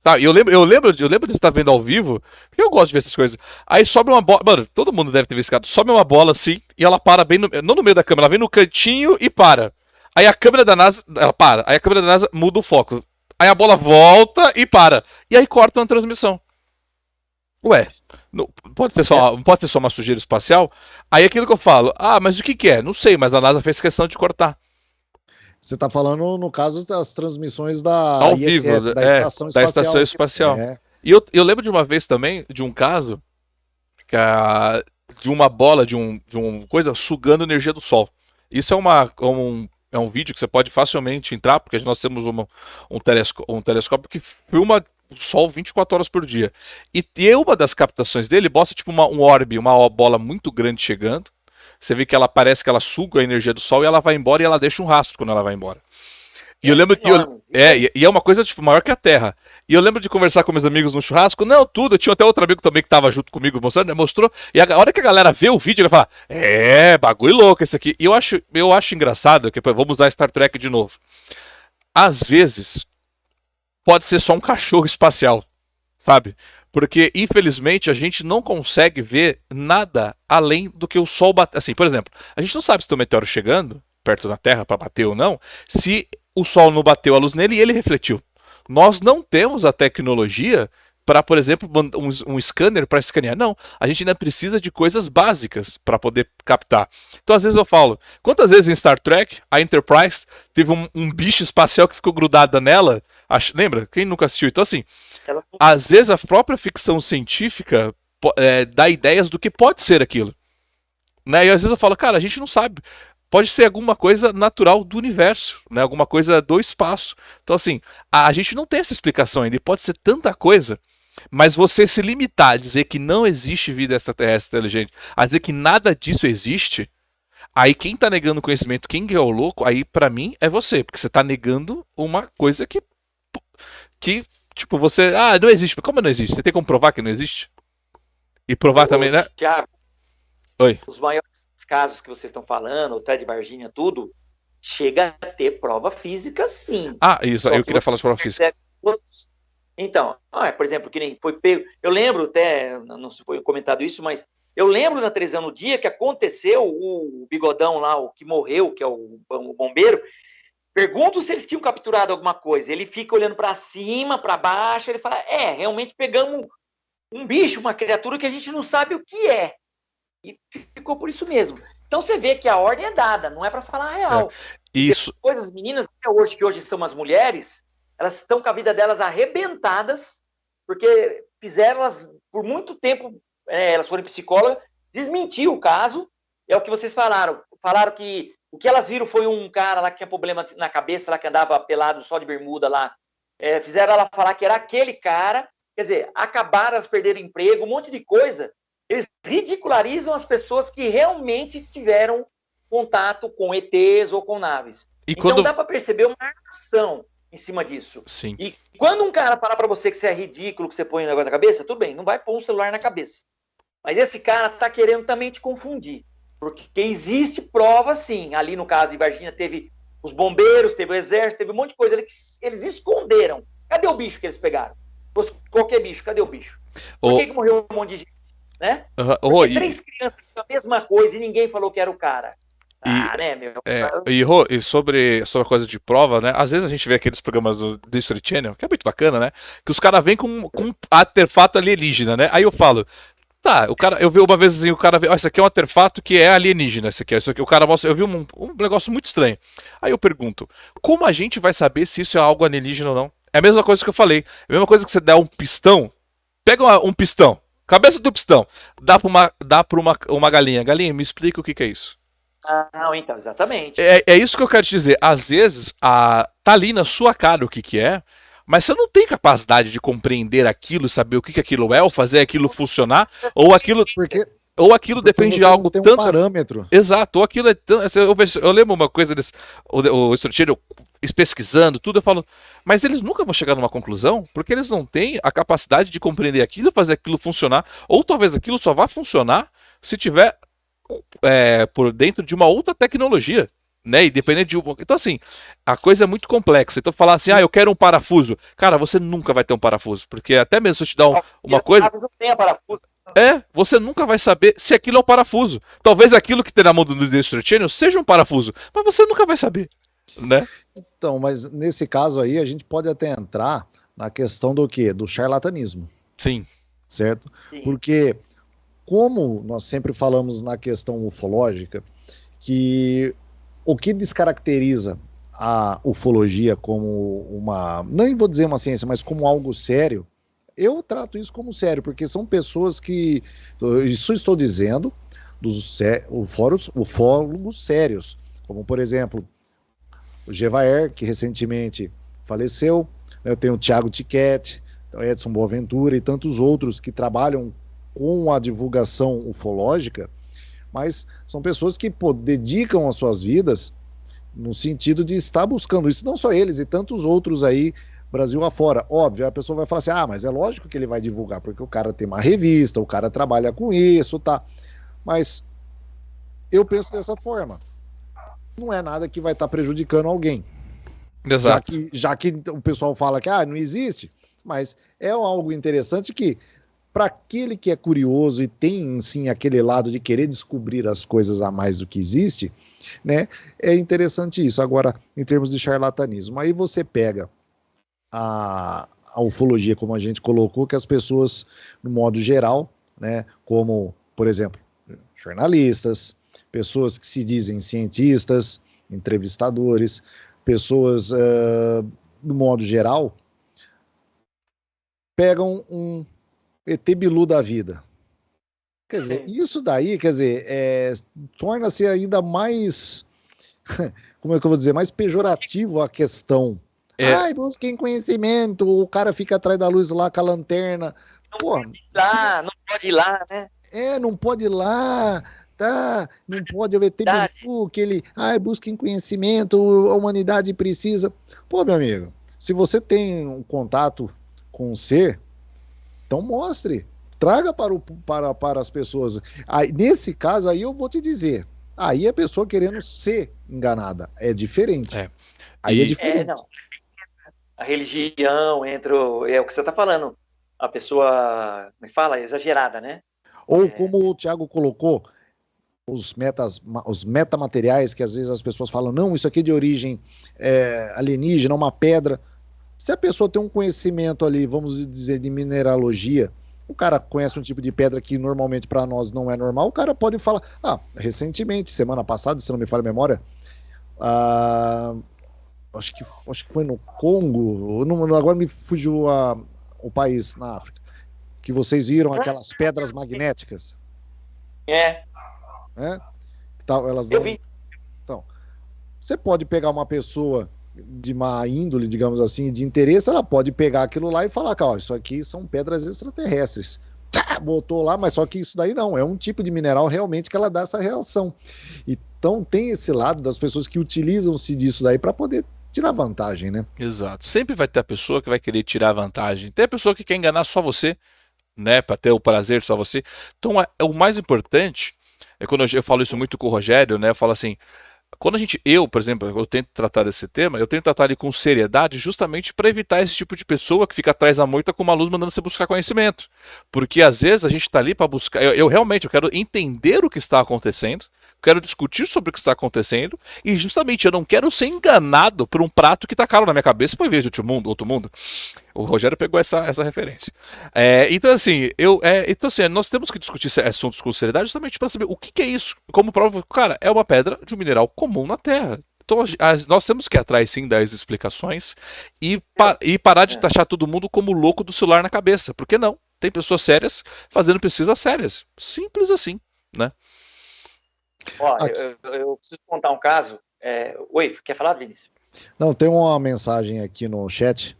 Tá, eu lembro de estar vendo ao vivo, porque eu gosto de ver essas coisas. Aí sobe uma bola. Mano, todo mundo deve ter visto, cara. Sobe uma bola assim e ela para bem no, não no meio da câmera, ela vem no cantinho e para. Aí a câmera da NASA. Ela para. Aí a câmera da NASA muda o foco. Aí a bola volta e para. E aí corta uma transmissão. Ué, não pode ser só uma sujeira espacial? Aí aquilo que eu falo, mas o que que é? Não sei, mas a NASA fez questão de cortar. Você está falando, no caso, das transmissões da Ao vivo, ISS, da Estação da Espacial. Estação Espacial. É. E eu lembro de uma vez também, de um caso, de uma bola, de um coisa sugando energia do Sol. Isso é um vídeo que você pode facilmente entrar, porque nós temos um telescópio que filma o Sol 24 horas por dia. E uma das captações dele mostra tipo um orbe, uma bola muito grande chegando. Você vê que ela parece que ela suga a energia do Sol e ela vai embora e ela deixa um rastro quando ela vai embora. E eu lembro. E é uma coisa tipo, maior que a Terra. E eu lembro de conversar com meus amigos no churrasco. Não, tudo. Eu tinha até outro amigo também que tava junto comigo mostrando, né, mostrou. E a hora que a galera vê o vídeo, ela fala: bagulho louco esse aqui. E eu acho engraçado, que vamos usar Star Trek de novo. Às vezes, pode ser só um cachorro espacial, sabe? Porque, infelizmente, a gente não consegue ver nada além do que o Sol bater. Assim, por exemplo, a gente não sabe se tem um meteoro chegando perto da Terra para bater ou não, se o Sol não bateu a luz nele e ele refletiu. Nós não temos a tecnologia para, por exemplo, um scanner para escanear. Não, a gente ainda precisa de coisas básicas para poder captar. Então, às vezes eu falo, quantas vezes em Star Trek, a Enterprise teve um bicho espacial que ficou grudado nela? Lembra? Quem nunca assistiu? Então, assim, às vezes a própria ficção científica dá ideias do que pode ser aquilo. Né? E às vezes eu falo, cara, a gente não sabe. Pode ser alguma coisa natural do universo, né? Alguma coisa do espaço. Então, assim, a gente não tem essa explicação ainda. E pode ser tanta coisa, mas você se limitar a dizer que não existe vida extraterrestre inteligente, a dizer que nada disso existe, aí quem tá negando o conhecimento, quem é o louco, aí pra mim é você. Porque você tá negando uma coisa que tipo, você... não existe. Como não existe? Você tem como provar que não existe? E provar também, né? Thiago, Oi. os maiores casos que vocês estão falando, o Ted Varginha, tudo, chega a ter prova física, sim. Isso. Eu queria falar de prova física. Então, por exemplo, que nem foi pego... Eu lembro até, não se foi comentado isso, mas eu lembro na televisão, no dia que aconteceu o bigodão lá, o que morreu, que é o bombeiro, pergunto se eles tinham capturado alguma coisa. Ele fica olhando para cima, para baixo, ele fala, realmente pegamos um bicho, uma criatura que a gente não sabe o que é. E ficou por isso mesmo. Então você vê que a ordem é dada, não é para falar a real. Isso. Depois as meninas, que hoje são as mulheres, elas estão com a vida delas arrebentadas, porque fizeram elas, por muito tempo, elas foram psicólogas, desmentiu o caso, é o que vocês falaram. Falaram que o que elas viram foi um cara lá que tinha problema na cabeça, lá que andava pelado só de bermuda lá. Fizeram ela falar que era aquele cara. Quer dizer, acabaram, elas perderam emprego, um monte de coisa. Eles ridicularizam as pessoas que realmente tiveram contato com ETs ou com naves. Então dá para perceber uma ação em cima disso. Sim. E quando um cara falar para você que você é ridículo, que você põe um negócio na cabeça, tudo bem, não vai pôr um celular na cabeça. Mas esse cara tá querendo também te confundir. Porque existe prova, sim. Ali no caso de Varginha teve os bombeiros, teve o exército, teve um monte de coisa eles esconderam. Cadê o bicho que eles pegaram? Qualquer bicho, cadê o bicho? Por que morreu um monte de gente? Né? Porque 3 crianças a mesma coisa e ninguém falou que era o cara. Né, meu? E sobre a coisa de prova, né? Às vezes a gente vê aqueles programas do History Channel, que é muito bacana, né? Que os caras vêm com um artefato alienígena, né? Aí eu falo, eu vi uma vez assim, o cara vê, isso aqui é um artefato que é alienígena, isso aqui o cara mostra, eu vi um negócio muito estranho. Aí eu pergunto, como a gente vai saber se isso é algo alienígena ou não? É a mesma coisa que eu falei, é a mesma coisa que você der um pistão, pega um pistão, cabeça do pistão, dá pra uma galinha. Galinha, me explica o que é isso. Não, então, exatamente. É isso que eu quero te dizer. Às vezes, tá ali na sua cara o que é, mas você não tem capacidade de compreender aquilo, saber o que aquilo é, ou fazer aquilo funcionar, ou aquilo... Ou aquilo Porque depende de você não algo tem um tanto. parâmetro. Exato, ou aquilo é tão. Eu lembro uma coisa, o Strutiero pesquisando tudo, eu falo, mas eles nunca vão chegar numa conclusão, porque eles não têm a capacidade de compreender aquilo, fazer aquilo funcionar, ou talvez aquilo só vá funcionar se tiver por dentro de uma outra tecnologia. Né? E dependendo de. Então, assim, a coisa é muito complexa. Então, falar assim, eu quero um parafuso. Cara, você nunca vai ter um parafuso. Porque até mesmo se eu te dar uma coisa. Não tem parafuso. Você nunca vai saber se aquilo é um parafuso. Talvez aquilo que tem na mão do Strutiero seja um parafuso, mas você nunca vai saber, né? Então, mas nesse caso aí, a gente pode até entrar na questão do quê? Do charlatanismo. Sim. Certo? Sim. Porque, como nós sempre falamos na questão ufológica, que o que descaracteriza a ufologia como uma, não vou dizer uma ciência, mas como algo sério, eu trato isso como sério, porque são pessoas que, isso estou dizendo, dos ufólogos sérios, como por exemplo, o Gevaer, que recentemente faleceu, eu tenho o Thiago Tiquete, o Edson Boaventura e tantos outros que trabalham com a divulgação ufológica, mas são pessoas que dedicam as suas vidas no sentido de estar buscando isso, não só eles e tantos outros aí, Brasil afora. Óbvio, a pessoa vai falar assim, mas é lógico que ele vai divulgar, porque o cara tem uma revista, o cara trabalha com isso, tá? Mas eu penso dessa forma. Não é nada que vai estar prejudicando alguém. Exato. Já que o pessoal fala que não existe, mas é algo interessante que, para aquele que é curioso e tem, sim, aquele lado de querer descobrir as coisas a mais do que existe, né? É interessante isso. Agora, em termos de charlatanismo, aí você pega a ufologia, como a gente colocou, que as pessoas, no modo geral, né, como, por exemplo, jornalistas, pessoas que se dizem cientistas, entrevistadores, pessoas, no modo geral, pegam um ET Bilu da vida. Quer dizer, isso daí, torna-se ainda mais, como é que eu vou dizer, mais pejorativo a questão. Busquem conhecimento, o cara fica atrás da luz lá com a lanterna. Não pode ir lá, né? Não pode ir lá, tá? Não pode, o ET Bilu, que ele, busquem conhecimento, a humanidade precisa. Meu amigo, se você tem um contato com o ser, então mostre, traga para as pessoas. Aí, nesse caso aí eu vou te dizer, aí a pessoa querendo ser enganada, é diferente. Aí é diferente. A religião é o que você está falando, a pessoa, como fala, exagerada, né? Ou como o Thiago colocou, os metamateriais, que às vezes as pessoas falam, não, isso aqui é de origem alienígena, uma pedra. Se a pessoa tem um conhecimento ali, vamos dizer, de mineralogia, o cara conhece um tipo de pedra que normalmente para nós não é normal, o cara pode falar, recentemente, semana passada, se não me falha a memória, acho que foi no Congo, agora me fugiu o país na África, que vocês viram aquelas pedras magnéticas. Eu vi. Então, você pode pegar uma pessoa de má índole, digamos assim, de interesse, ela pode pegar aquilo lá e falar que isso aqui são pedras extraterrestres. Botou lá, mas só que isso daí não, é um tipo de mineral realmente que ela dá essa reação. Então tem esse lado das pessoas que utilizam-se disso daí para poder tirar vantagem, né? Exato. Sempre vai ter a pessoa que vai querer tirar vantagem. Tem a pessoa que quer enganar só você, né, para ter o prazer de só você. Então, o mais importante é quando eu falo isso muito com o Rogério, né, eu falo assim, quando por exemplo, eu tento tratar desse tema, eu tento tratar ele com seriedade justamente para evitar esse tipo de pessoa que fica atrás da moita com uma luz mandando você buscar conhecimento. Porque às vezes a gente está ali para buscar, eu realmente quero entender o que está acontecendo, quero discutir sobre o que está acontecendo e justamente eu não quero ser enganado por um prato que está caro na minha cabeça e foi ver de outro mundo. O Rogério pegou essa referência. Então assim, nós temos que discutir assuntos com seriedade justamente para saber o que é isso. Como prova, cara, é uma pedra de um mineral comum na Terra. Então nós temos que ir atrás sim das explicações e parar de taxar todo mundo como louco do celular na cabeça. Porque não, tem pessoas sérias fazendo pesquisas sérias. Simples assim, né? Eu preciso contar um caso. Oi, quer falar, Vinícius? Não, tem uma mensagem aqui no chat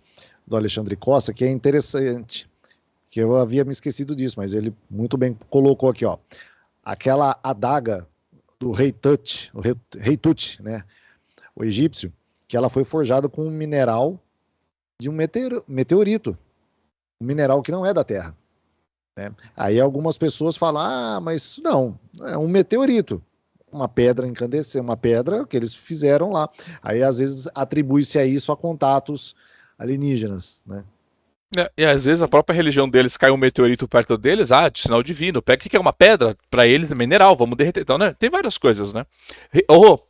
do Alexandre Costa que é interessante, que eu havia me esquecido disso, mas ele muito bem colocou aqui, ó. aquela adaga do rei Tut, rei Tut, né, o egípcio, que ela foi forjada com um mineral de um meteorito, um mineral que não é da Terra, né? Aí algumas pessoas falam, mas não, é um meteorito, uma pedra incandescente, uma pedra que eles fizeram lá. Aí às vezes atribui-se a isso a contatos alienígenas, né? E às vezes a própria religião deles cai um meteorito perto deles, de sinal divino. Pega o que é uma pedra? Para eles é mineral, vamos derreter. Então, né? Tem várias coisas, né?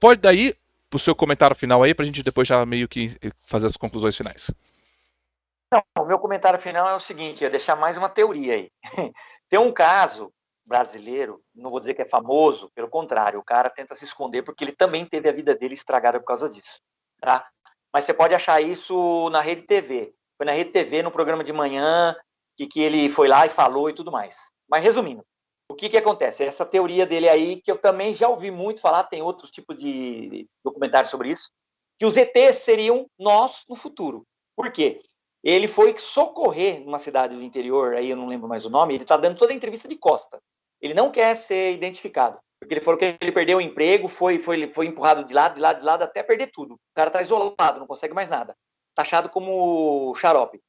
Pode daí pro seu comentário final aí, pra gente depois já meio que fazer as conclusões finais. Não, o meu comentário final é o seguinte, é deixar mais uma teoria aí. Tem um caso brasileiro, não vou dizer que é famoso, pelo contrário, o cara tenta se esconder porque ele também teve a vida dele estragada por causa disso, tá? Mas você pode achar isso na Rede TV. Foi na Rede TV, no programa de manhã, que ele foi lá e falou e tudo mais. Mas resumindo, o que acontece? Essa teoria dele aí, que eu também já ouvi muito falar, tem outros tipos de documentários sobre isso, que os ETs seriam nós no futuro. Por quê? Ele foi socorrer numa cidade do interior, aí eu não lembro mais o nome, ele está dando toda a entrevista de costa. Ele não quer ser identificado, porque ele falou que ele perdeu o emprego, foi empurrado de lado, até perder tudo. O cara está isolado, não consegue mais nada. Taxado como xarope.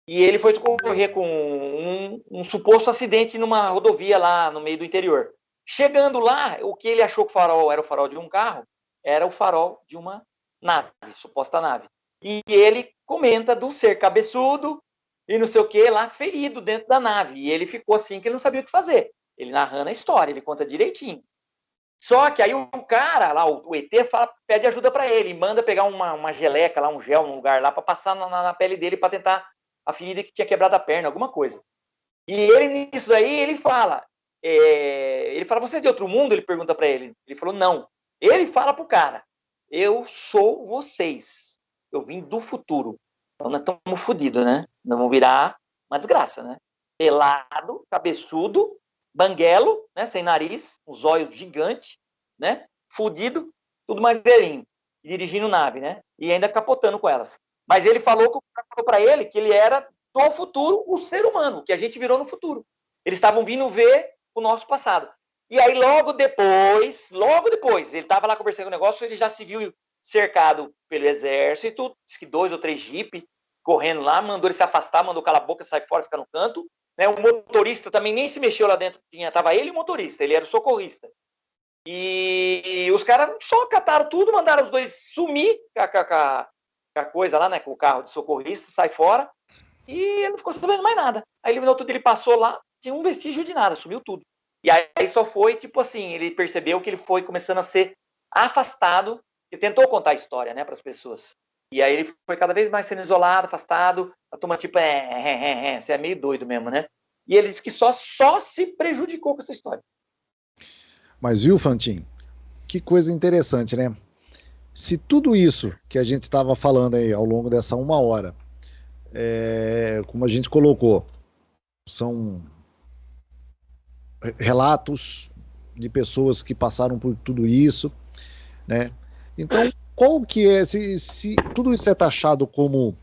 E ele foi socorrer com um suposto acidente numa rodovia lá no meio do interior. Chegando lá, o que ele achou que o farol era o farol de um carro, era o farol de uma nave, suposta nave. E ele comenta do ser cabeçudo e não sei o que lá, ferido dentro da nave. E ele ficou assim que ele não sabia o que fazer. Ele narrando a história, ele conta direitinho. Só que aí o cara lá, o ET, pede ajuda para ele, manda pegar uma geleca lá, um gel num lugar lá, para passar na pele dele para tentar a ferida que tinha quebrado a perna, alguma coisa. E ele, nisso aí, ele fala, você é de outro mundo? Ele pergunta para ele. Ele falou, não. Ele fala pro cara, eu sou vocês. Eu vim do futuro. Então nós estamos fodidos, né? Nós vamos virar uma desgraça, né? Pelado, cabeçudo, banguelo, né? Sem nariz, um zóio gigante, né? Fudido, tudo magrelinho. Dirigindo nave, né? E ainda capotando com elas. Mas ele falou para ele que ele era do futuro, o ser humano, que a gente virou no futuro. Eles estavam vindo ver o nosso passado. E aí, logo depois, ele estava lá conversando com o negócio, ele já se viu cercado pelo exército, disse que 2 ou 3 jipes correndo lá, mandou ele se afastar, mandou calar a boca, sair fora, ficar no canto. Né? O motorista também nem se mexeu lá dentro, estava ele e o motorista, ele era o socorrista. E os caras só cataram tudo, mandaram os dois sumir com a coisa lá, né, com o carro de socorrista, sai fora, e ele não ficou sabendo mais nada. Aí no outro dia ele passou lá, tinha um vestígio de nada, sumiu tudo. E aí só foi, tipo assim, ele percebeu que ele foi começando a ser afastado, e tentou contar a história, né, para as pessoas. E aí ele foi cada vez mais sendo isolado, afastado, a turma tipo, você é meio doido mesmo, né? E ele disse que só se prejudicou com essa história. Mas viu, Fantin, que coisa interessante, né? Se tudo isso que a gente estava falando aí ao longo dessa 1 hora, como a gente colocou, são relatos de pessoas que passaram por tudo isso, né? Então, qual que é, se tudo isso é taxado como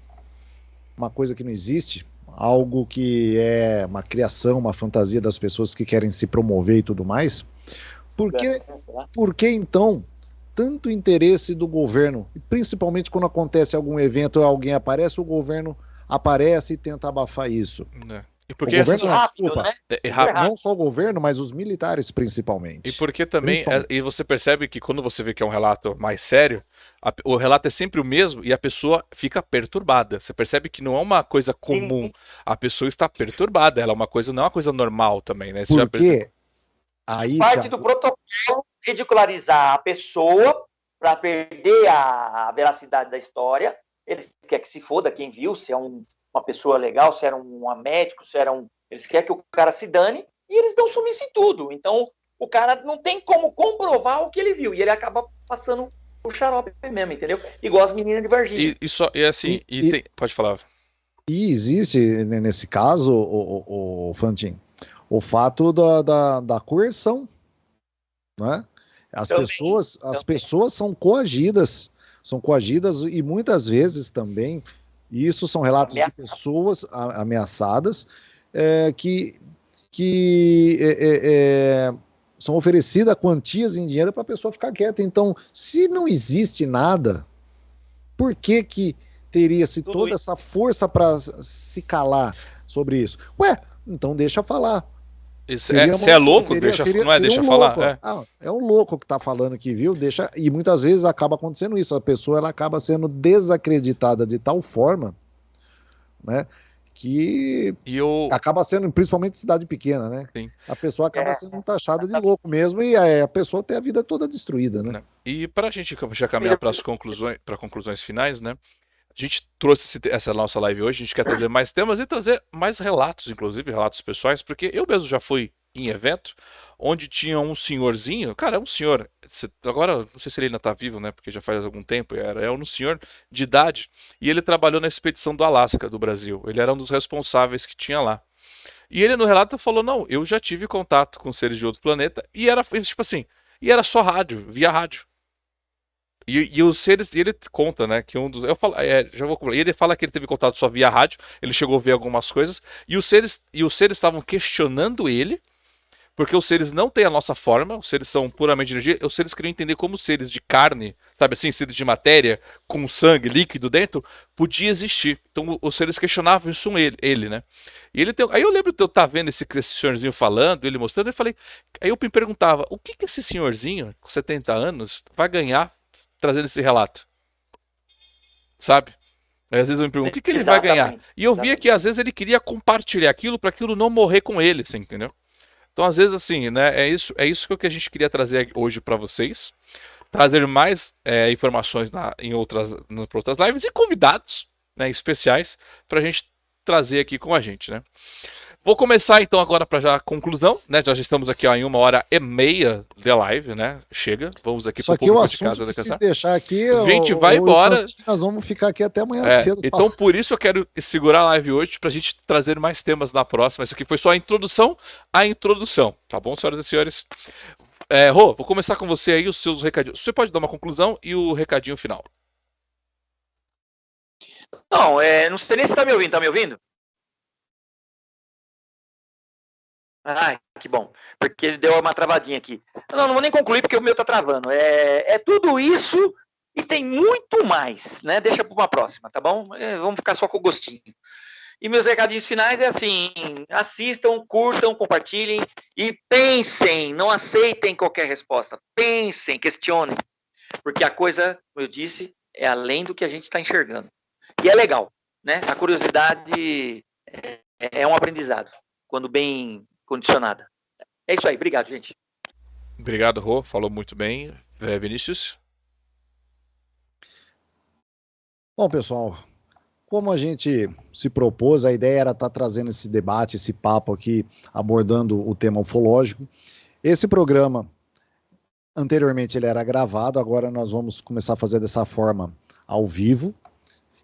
uma coisa que não existe, algo que é uma criação, uma fantasia das pessoas que querem se promover e tudo mais, por que então tanto interesse do governo, principalmente quando acontece algum evento ou alguém aparece, o governo aparece e tenta abafar isso? E porque o governo, rápido, né? Não só o governo, mas os militares principalmente. E porque também, e você percebe que quando você vê que é um relato mais sério, o relato é sempre o mesmo e a pessoa fica perturbada. Você percebe que não é uma coisa comum. Sim. A pessoa está perturbada, ela é uma coisa, não é uma coisa normal também, né? Porque aí parte do protocolo ridicularizar a pessoa para perder a veracidade da história. Eles querem que se foda quem viu, se é uma pessoa legal, se era um médico, se era um... Eles querem que o cara se dane e eles dão sumiço em tudo. Então, o cara não tem como comprovar o que ele viu. E ele acaba passando o xarope mesmo, entendeu? Igual as meninas de Varginha. Pode falar. E existe, nesse caso, o Fantin, o fato da coerção, né? As pessoas são coagidas e muitas vezes também, e isso são relatos de pessoas ameaçadas, que são oferecidas quantias em dinheiro para a pessoa ficar quieta. Então, se não existe nada, por que teria-se toda essa força para se calar sobre isso? Ué, então deixa falar. Se é louco, não é deixa falar? É um louco que tá falando que viu, deixa. E muitas vezes acaba acontecendo isso. A pessoa ela acaba sendo desacreditada de tal forma, né? Que acaba sendo, principalmente cidade pequena, né? Sim. A pessoa acaba sendo taxada de louco mesmo e a pessoa tem a vida toda destruída, né? E para a gente já caminhar para conclusões finais, né? A gente trouxe essa nossa live hoje, a gente quer trazer mais temas e trazer mais relatos, inclusive relatos pessoais, porque eu mesmo já fui em evento onde tinha um senhorzinho, cara, é um senhor, agora não sei se ele ainda tá vivo, né, porque já faz algum tempo, era um senhor de idade, e ele trabalhou na expedição do Alasca, do Brasil, ele era um dos responsáveis que tinha lá. E ele no relato falou, não, eu já tive contato com seres de outro planeta, e era tipo assim, e era só rádio, via rádio. E os seres, e ele conta, né, que um dos, eu falo, já vou, e ele fala que ele teve contato só via rádio, ele chegou a ver algumas coisas, e os seres estavam questionando ele, porque os seres não têm a nossa forma, os seres são puramente energia, os seres queriam entender como seres de carne, sabe assim, seres de matéria, com sangue líquido dentro, podia existir. Então os seres questionavam isso ele, né? E ele aí eu lembro de eu estar vendo esse senhorzinho falando, ele mostrando, aí eu me perguntava, o que esse senhorzinho, com 70 anos, vai ganhar trazendo esse relato? Sabe? Aí, às vezes eu me pergunto, o que ele vai ganhar? E eu via que às vezes ele queria compartilhar aquilo para aquilo não morrer com ele, assim, entendeu? Então, às vezes, assim, né, é isso que a gente queria trazer hoje para vocês. Trazer mais informações em outras lives e convidados, né, especiais para a gente trazer aqui com a gente, né? Vou começar então agora para já a conclusão, né? Já estamos aqui em 1h30 de live, né? Chega, vamos aqui para o público de casa. Se deixar aqui, a gente vai embora. Nós vamos ficar aqui até amanhã cedo. Então por isso eu quero segurar a live hoje para a gente trazer mais temas na próxima. Isso aqui foi só a introdução, tá bom, senhoras e senhores? Rô, vou começar com você aí os seus recadinhos. Você pode dar uma conclusão e o recadinho final. Não, não sei nem se tá me ouvindo? Ai, que bom, porque ele deu uma travadinha aqui. Não vou nem concluir porque o meu tá travando. É tudo isso e tem muito mais, né? Deixa para uma próxima, tá bom? Vamos ficar só com o gostinho. E meus recadinhos finais é assim, assistam, curtam, compartilhem e pensem, não aceitem qualquer resposta. Pensem, questionem, porque a coisa, como eu disse, é além do que a gente está enxergando. E é legal, né? A curiosidade é um aprendizado, quando bem condicionada. É isso aí, obrigado, gente. Obrigado, Rô, falou muito bem. Vinícius? Bom, pessoal, como a gente se propôs, a ideia era estar trazendo esse debate, esse papo aqui, abordando o tema ufológico. Esse programa, anteriormente ele era gravado, agora nós vamos começar a fazer dessa forma ao vivo.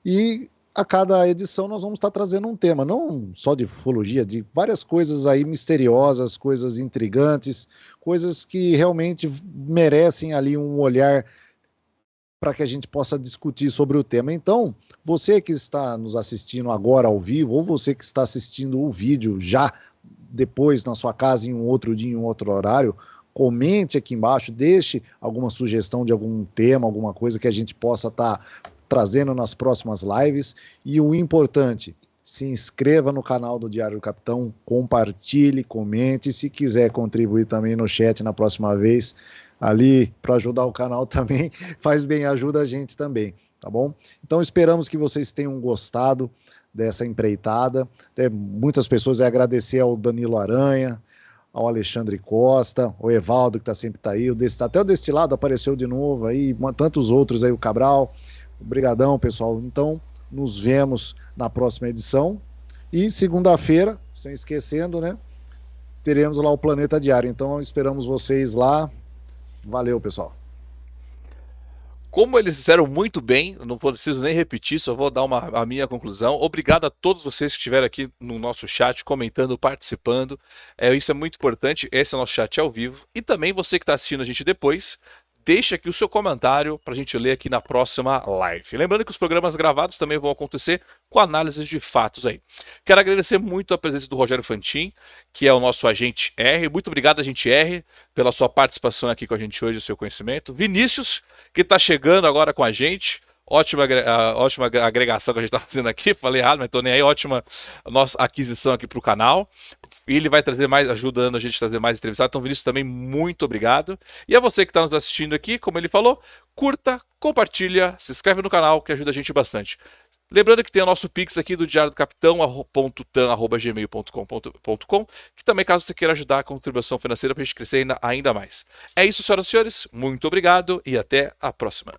E a cada edição nós vamos estar trazendo um tema, não só de ufologia, de várias coisas aí misteriosas, coisas intrigantes, coisas que realmente merecem ali um olhar para que a gente possa discutir sobre o tema. Então, você que está nos assistindo agora ao vivo, ou você que está assistindo o vídeo já depois na sua casa em um outro dia, em um outro horário, comente aqui embaixo, deixe alguma sugestão de algum tema, alguma coisa que a gente possa estar trazendo nas próximas lives. E o importante, se inscreva no canal do Diário do Capitão, compartilhe, comente, se quiser contribuir também no chat na próxima vez, ali para ajudar o canal também, faz bem, ajuda a gente também, tá bom? Então esperamos que vocês tenham gostado dessa empreitada. Muitas pessoas, agradecer ao Danilo Aranha, ao Alexandre Costa, ao Evaldo que sempre tá aí, até o Destilado apareceu de novo aí, tantos outros aí, o Cabral. Obrigadão, pessoal. Então, nos vemos na próxima edição. E segunda-feira, sem esquecendo, né? Teremos lá o Planeta Diário. Então, esperamos vocês lá. Valeu, pessoal. Como eles fizeram muito bem, não preciso nem repetir, só vou dar a minha conclusão. Obrigado a todos vocês que estiveram aqui no nosso chat, comentando, participando. Isso é muito importante. Esse é o nosso chat ao vivo. E também você que está assistindo a gente depois, deixe aqui o seu comentário para a gente ler aqui na próxima live. Lembrando que os programas gravados também vão acontecer com análises de fatos aí. Quero agradecer muito a presença do Rogério Fantin, que é o nosso agente R. Muito obrigado, agente R, pela sua participação aqui com a gente hoje, o seu conhecimento. Vinícius, que está chegando agora com a gente. Ótima agregação que a gente está fazendo aqui. Falei errado, mas estou nem aí. Ótima nossa aquisição aqui para o canal. E ele vai trazer mais, ajudando a gente a trazer mais entrevistados. Então, Vinícius, também muito obrigado. E a você que está nos assistindo aqui, como ele falou, curta, compartilha, se inscreve no canal, que ajuda a gente bastante. Lembrando que tem o nosso Pix aqui do Diário do Capitão, .tan@gmail.com, que também, caso você queira ajudar a contribuição financeira para a gente crescer ainda mais. É isso, senhoras e senhores. Muito obrigado e até a próxima.